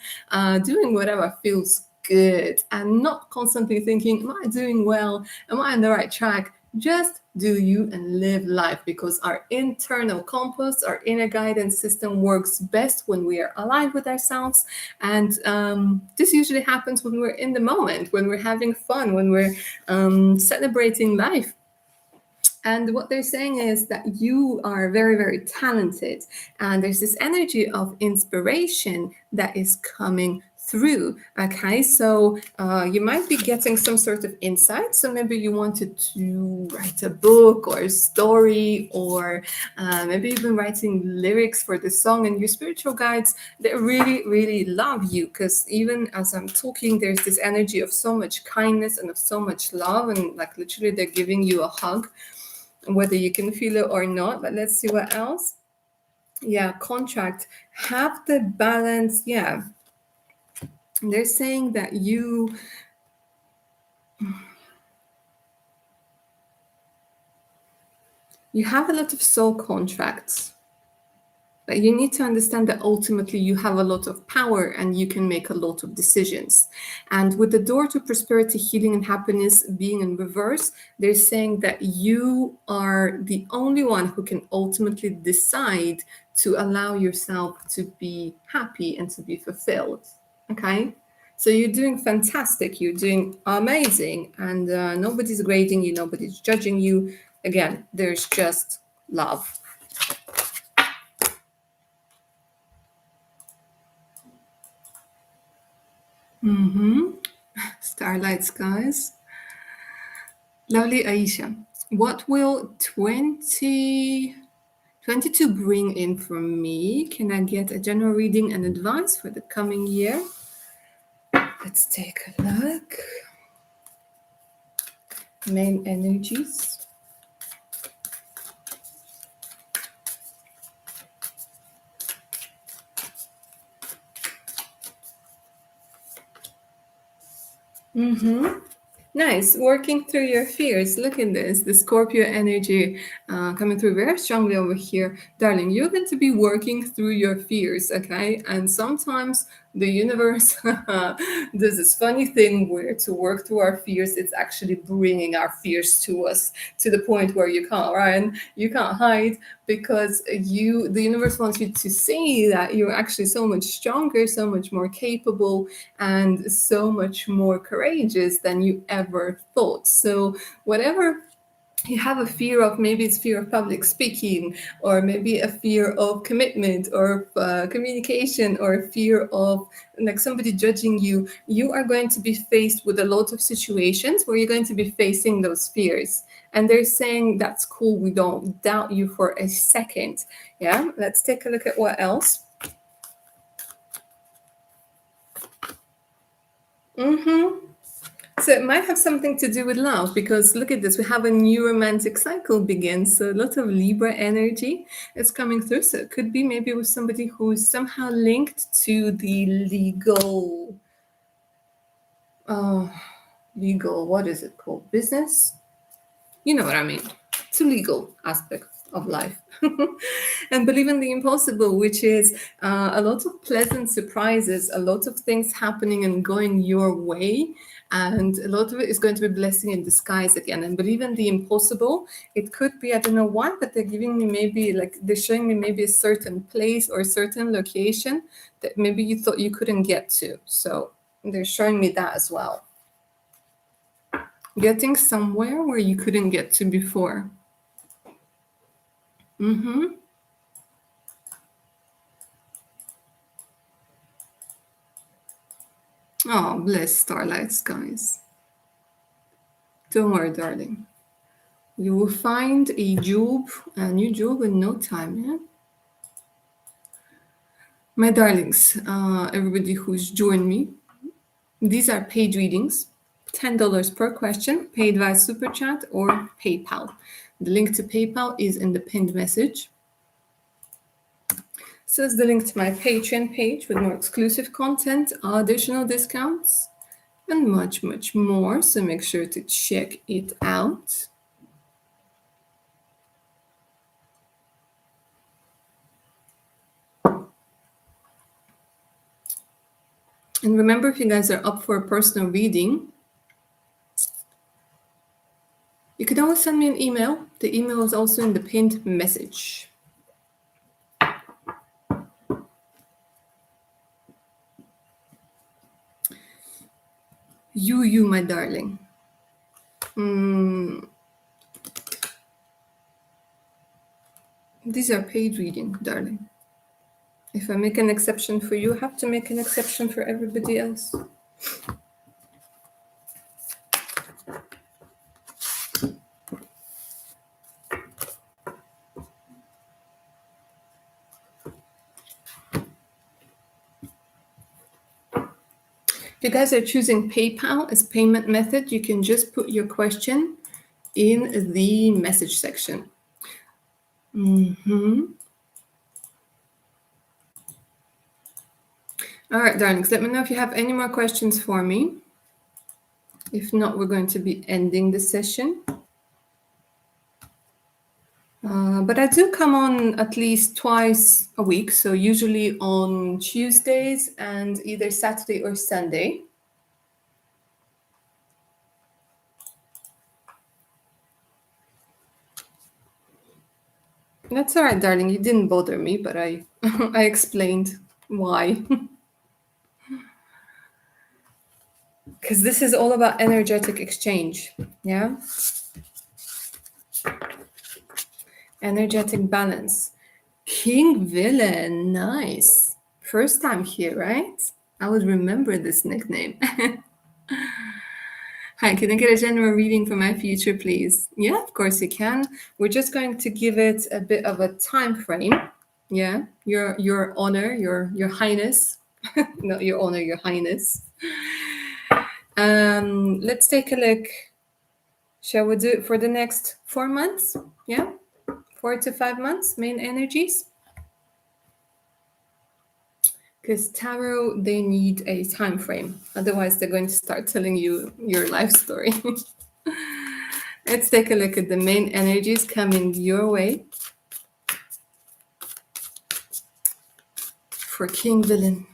doing whatever feels good, and not constantly thinking, am I doing well? Am I on the right track? Just do you and live life, because our internal compass, our inner guidance system works best when we are aligned with ourselves. And this usually happens when we're in the moment, when we're having fun, when we're celebrating life. And what they're saying is that you are very, very talented. And there's this energy of inspiration that is coming through. Okay, so you might be getting some sort of insight. So maybe you wanted to write a book or a story, or maybe even writing lyrics for the song. And your spiritual guides, they really, really love you, because even as I'm talking, there's this energy of so much kindness and of so much love. And like literally, they're giving you a hug, whether you can feel it or not. But let's see what else. Yeah, contract. Have the balance. Yeah. They're saying that you have a lot of soul contracts. But you need to understand that ultimately you have a lot of power and you can make a lot of decisions. And with the door to prosperity, healing, and happiness being in reverse, they're saying that you are the only one who can ultimately decide to allow yourself to be happy and to be fulfilled. Okay? So you're doing fantastic, you're doing amazing, and nobody's grading you, nobody's judging you. Again, there's just love. Starlight skies. Lovely Aisha. What will 2022 bring in for me? Can I get a general reading and advice for the coming year? Let's take a look. Main energies. Nice. Working through your fears. Look at this. The Scorpio energy coming through very strongly over here. Darling, you're going to be working through your fears, okay? And sometimes the universe does this funny thing where to work through our fears, it's actually bringing our fears to us, to the point where you can't run, you can't hide, because the universe wants you to see that you're actually so much stronger, so much more capable, and so much more courageous than you ever thought. So whatever you have a fear of, maybe it's fear of public speaking, or maybe a fear of commitment, or communication, or a fear of like somebody judging you, you are going to be faced with a lot of situations where you're going to be facing those fears. And they're saying that's cool, we don't doubt you for a second. Yeah, let's take a look at what else. So it might have something to do with love, because look at this, we have a new romantic cycle begins. So a lot of Libra energy is coming through. So it could be maybe with somebody who is somehow linked to the legal, what is it called? Business? You know what I mean. To legal aspect of life. And believe in the impossible, which is a lot of pleasant surprises, a lot of things happening and going your way, and a lot of it is going to be blessing in disguise again. And believe in the impossible. It could be, I don't know why, but they're giving me maybe, like, they're showing me maybe a certain place or a certain location that maybe you thought you couldn't get to. So they're showing me that as well. Getting somewhere where you couldn't get to before. Oh, bless starlight skies. Don't worry, darling. You will find a new job in no time, yeah? My darlings, everybody who's joined me, these are paid readings, $10 per question, paid via Super Chat or PayPal. The link to PayPal is in the pinned message. So is the link to my Patreon page with more exclusive content, additional discounts, and much, much more. So make sure to check it out. And remember, if you guys are up for a personal reading, you can always send me an email. The email is also in the pinned message. You, my darling. These are paid reading, darling. If I make an exception for you, I have to make an exception for everybody else. If you guys are choosing PayPal as payment method, you can just put your question in the message section. All right, darlings, let me know if you have any more questions for me. If not, we're going to be ending the session. But I do come on at least twice a week, so usually on Tuesdays and either Saturday or Sunday. That's all right, darling. You didn't bother me, but I I explained why. Because this is all about energetic exchange, yeah? Energetic balance. King Villain, nice. First time here, right? I would remember this nickname. Hi, can I get a general reading for my future, please? Yeah, of course you can. We're just going to give it a bit of a time frame. Yeah, your honor, your highness. Not your honor, your highness. Let's take a look. Shall we do it for the next 4 months? Yeah, 4 to 5 months, main energies. Because tarot, they need a time frame. Otherwise, they're going to start telling you your life story. Let's take a look at the main energies coming your way for King Villain.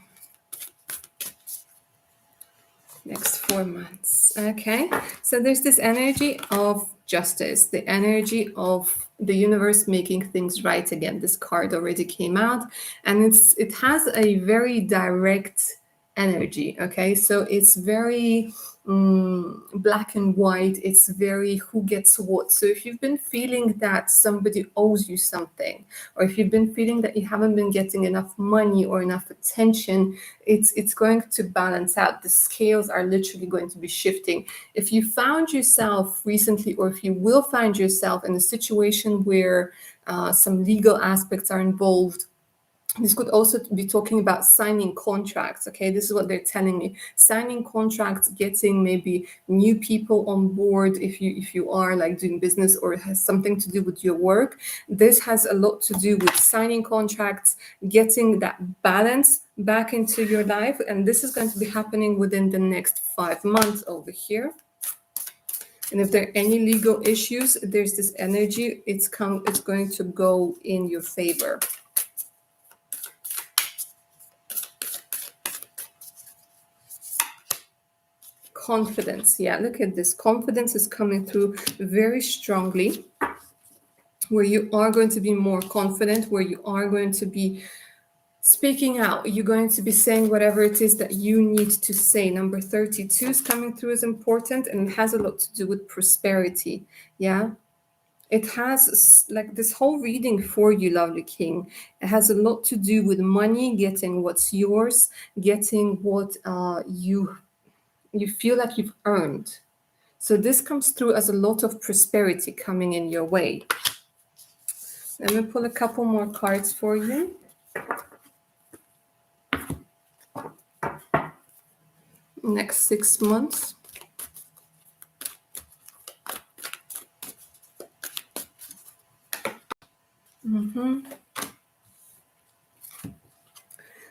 Next 4 months. Okay, so there's this energy of justice, the energy of the universe making things right again. This card already came out, and it has a very direct energy. Okay, so it's very black and white. It's very who gets what. So if you've been feeling that somebody owes you something, or if you've been feeling that you haven't been getting enough money or enough attention, it's going to balance out. The scales are literally going to be shifting. If you found yourself recently, or if you will find yourself in a situation where some legal aspects are involved, this could also be talking about signing contracts. Okay, this is what they're telling me: signing contracts, getting maybe new people on board. If you are like doing business or it has something to do with your work, this has a lot to do with signing contracts, getting that balance back into your life, and this is going to be happening within the next 5 months over here. And if there are any legal issues, there's this energy. It's going to go in your favor. Confidence. Yeah, look at this. Confidence is coming through very strongly, where you are going to be more confident, where you are going to be speaking out. You're going to be saying whatever it is that you need to say. Number 32 is coming through as important, and it has a lot to do with prosperity. Yeah. It has like this whole reading for you, lovely king. It has a lot to do with money, getting what's yours, getting what you feel like you've earned. So this comes through as a lot of prosperity coming in your way. Let me pull a couple more cards for you. Next 6 months.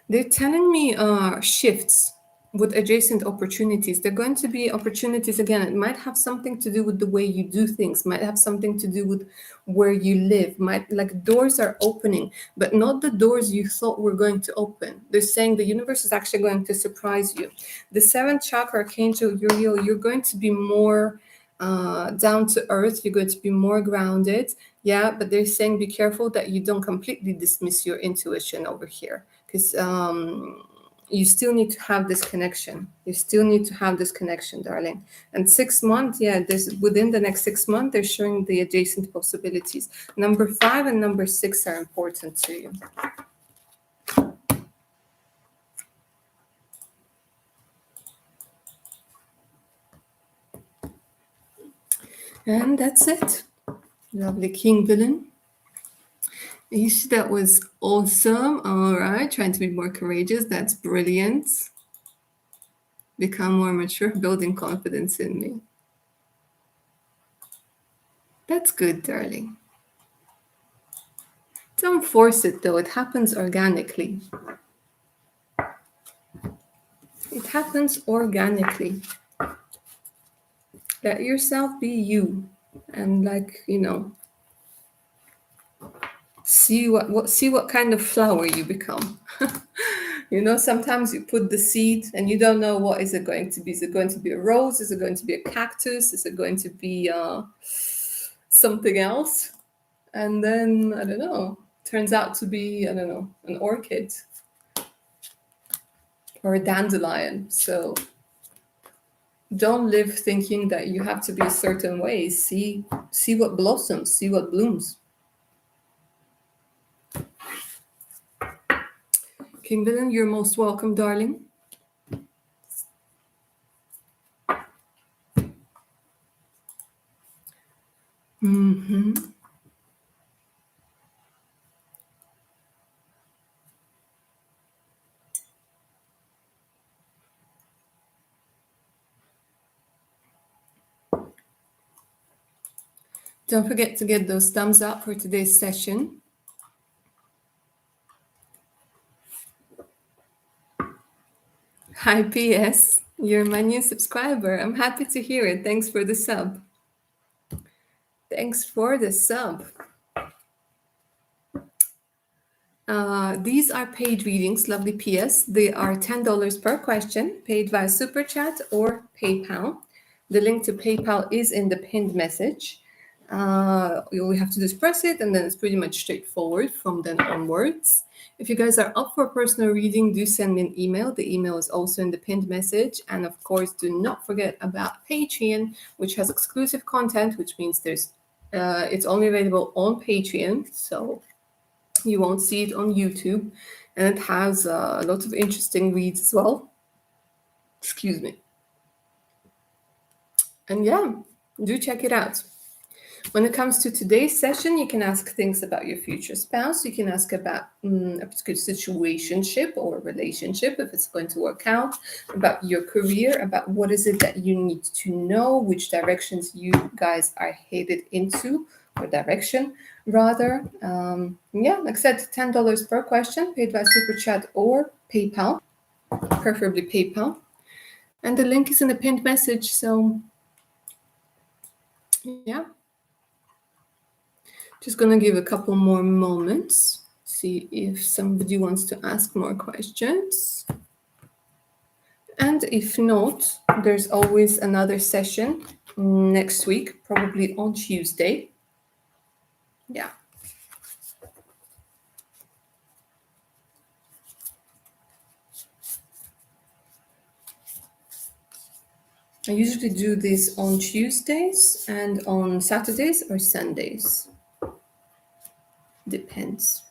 They're telling me shifts with adjacent opportunities. They're going to be opportunities again. It might have something to do with the way you do things, might have something to do with where you live, might like doors are opening, but not the doors you thought were going to open. They're saying the universe is actually going to surprise you. The seventh chakra, Archangel Uriel, you're going to be more down to earth, you're going to be more grounded. Yeah, but they're saying be careful that you don't completely dismiss your intuition over here, because you still need to have this connection. You still need to have this connection, darling. And 6 months, yeah, there's within the next 6 months, they're showing the adjacent possibilities. Number 5 and number 6 are important to you. And that's it. Lovely King Villain. Ish, that was awesome. All right, trying to be more courageous. That's brilliant. Become more mature, building confidence in me. That's good, darling. Don't force it though, it happens organically. It happens organically. Let yourself be you and see what kind of flower you become. Sometimes you put the seed and you don't know what is it going to be. Is it going to be a rose? Is it going to be a cactus? Is it going to be something else? And then I don't know, turns out to be, I don't know, an orchid or a dandelion. So don't live thinking that you have to be a certain way. See what blossoms, see what blooms. King Villain, you're most welcome, darling. Don't forget to get those thumbs up for today's session. Hi, PS. You're my new subscriber. I'm happy to hear it. Thanks for the sub. Thanks for the sub. These are paid readings, lovely PS. They are $10 per question, paid via Super Chat or PayPal. The link to PayPal is in the pinned message. All we have to do is press it, and then it's pretty much straightforward from then onwards. If you guys are up for a personal reading, do send me an email. The email is also in the pinned message. And of course, do not forget about Patreon, which has exclusive content, which means it's only available on Patreon. So you won't see it on YouTube. And it has a lot of interesting reads as well. Excuse me. And yeah, do check it out. When it comes to today's session, you can ask things about your future spouse. You can ask about a particular situationship or relationship, if it's going to work out, about your career, about what is it that you need to know, which directions you guys are headed into, or direction rather. Like I said, $10 per question, paid by Super Chat or PayPal, preferably PayPal. And the link is in the pinned message. So yeah. Just gonna give a couple more moments, see if somebody wants to ask more questions. And if not, there's always another session next week, probably on Tuesday. Yeah. I usually do this on Tuesdays and on Saturdays or Sundays. Depends.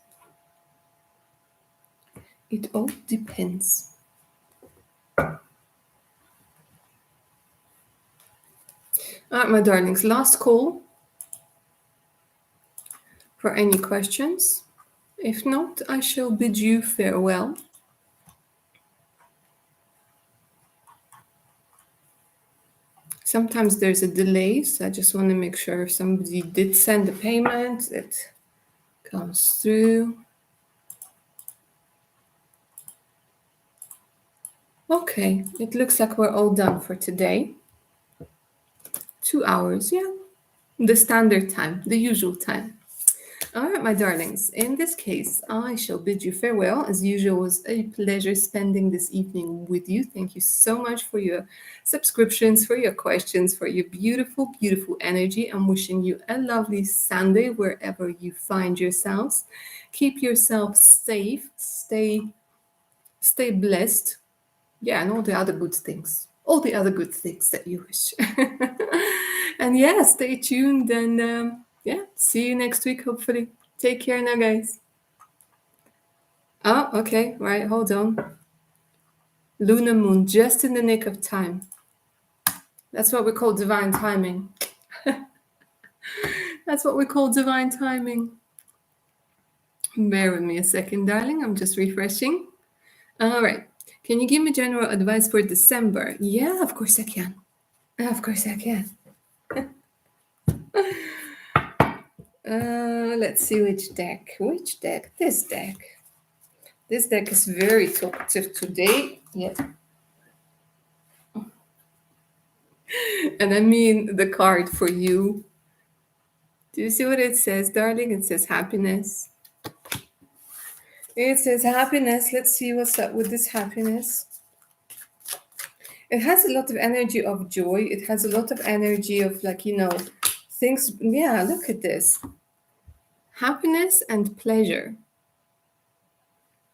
It all depends. All right, my darlings, last call for any questions. If not, I shall bid you farewell. Sometimes there's a delay, so I just want to make sure if somebody did send a payment, it comes through. Okay, it looks like we're all done for today. 2 hours, yeah. The standard time, the usual time. All right, my darlings, in this case, I shall bid you farewell. As usual, it was a pleasure spending this evening with you. Thank you so much for your subscriptions, for your questions, for your beautiful, beautiful energy. I'm wishing you a lovely Sunday wherever you find yourselves. Keep yourself safe, stay blessed. Yeah, and all the other good things. All the other good things that you wish. And yeah, stay tuned and yeah, see you next week, hopefully. Take care now, guys. Oh, okay, right, hold on. Lunar moon, just in the nick of time. That's what we call divine timing. That's what we call divine timing. Bear with me a second, darling. I'm just refreshing. All right. Can you give me general advice for December? Yeah, of course I can. Of course I can. Let's see which deck. Which deck? This deck. This deck is very talkative today. Yeah. And I mean the card for you. Do you see what it says, darling? It says happiness. It says happiness. Let's see what's up with this happiness. It has a lot of energy of joy. It has a lot of energy of, like, things. Yeah, look at this. Happiness and pleasure.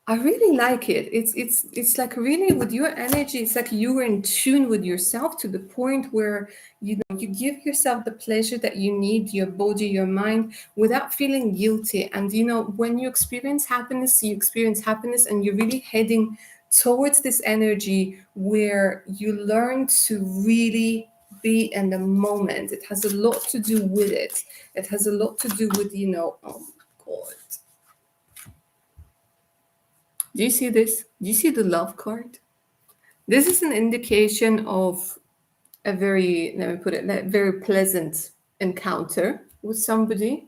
I really like it. It's like really with your energy, it's like you were in tune with yourself to the point where you give yourself the pleasure that you need, your body, your mind, without feeling guilty. And when you experience happiness and you're really heading towards this energy where you learn to really be in the moment. It has a lot to do with it. It has a lot to do with, oh my God. Do you see this? Do you see the love card? This is an indication of a very, let me put it, a very pleasant encounter with somebody,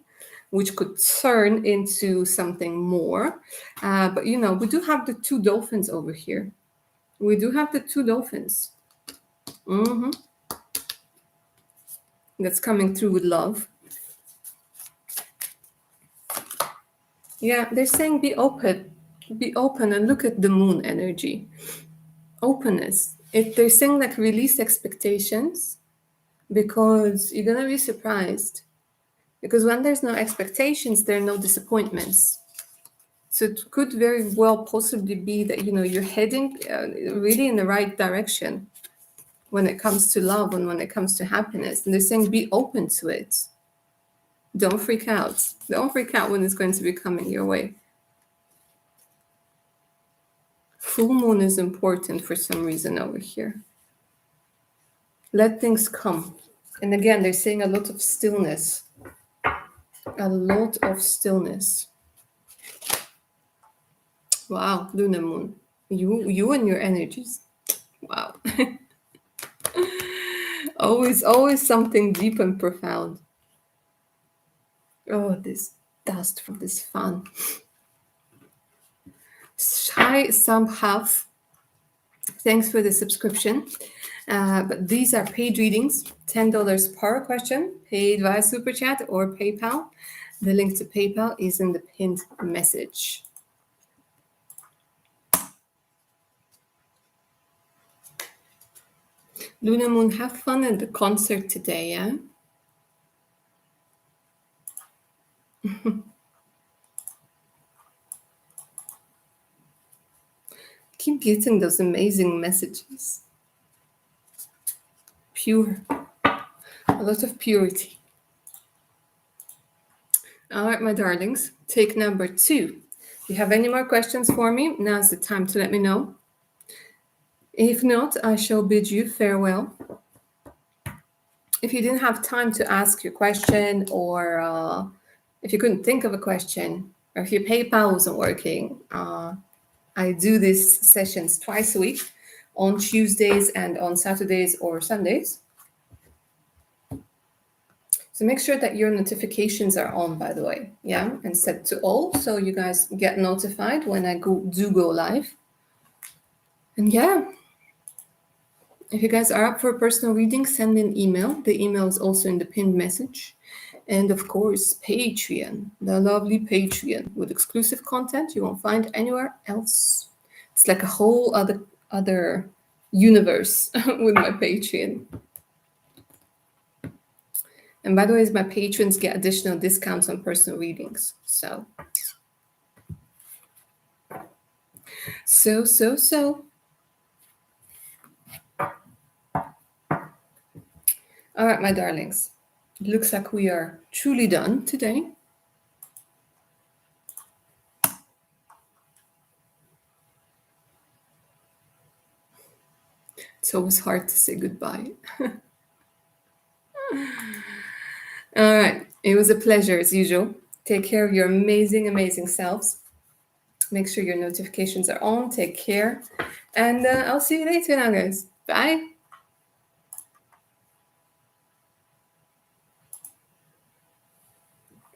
which could turn into something more. But we do have the two dolphins over here. We do have the two dolphins. That's coming through with love. Yeah, they're saying be open and look at the moon energy. Openness. They're saying like release expectations, because you're going to be surprised. Because when there's no expectations, there are no disappointments. So it could very well possibly be that you're heading really in the right direction when it comes to love and when it comes to happiness. And they're saying be open to it. Don't freak out. Don't freak out when it's going to be coming your way. Full moon is important for some reason over here. Let things come. And again, they're saying a lot of stillness. A lot of stillness. Wow, lunar moon. You and your energies. Wow. always something deep and profound. Oh, this dust from this fan. Shai Samhaf, thanks for the subscription. But these are paid readings, $10 per question, paid via Super Chat or PayPal. The link to PayPal is in the pinned message. Lunar Moon, have fun at the concert today, yeah? Keep getting those amazing messages. pure, a lot of purity. All right, my darlings, take number 2. If you have any more questions for me, now's the time to let me know. If not, I shall bid you farewell. If you didn't have time to ask your question, or if you couldn't think of a question, or if your PayPal wasn't working, I do these sessions twice a week, on Tuesdays and on Saturdays or Sundays. So make sure that your notifications are on, by the way, yeah, and set to all, so you guys get notified when I do go live. And yeah, if you guys are up for a personal reading, send me an email. The email is also in the pinned message. And of course, Patreon, the lovely Patreon with exclusive content you won't find anywhere else. It's like a whole other universe with my Patreon. And by the way, my patrons get additional discounts on personal readings. So. All right, my darlings. It looks like we are truly done today. It's always hard to say goodbye. All right. It was a pleasure as usual. Take care of your amazing, amazing selves. Make sure your notifications are on. Take care. And I'll see you later now, guys. Bye.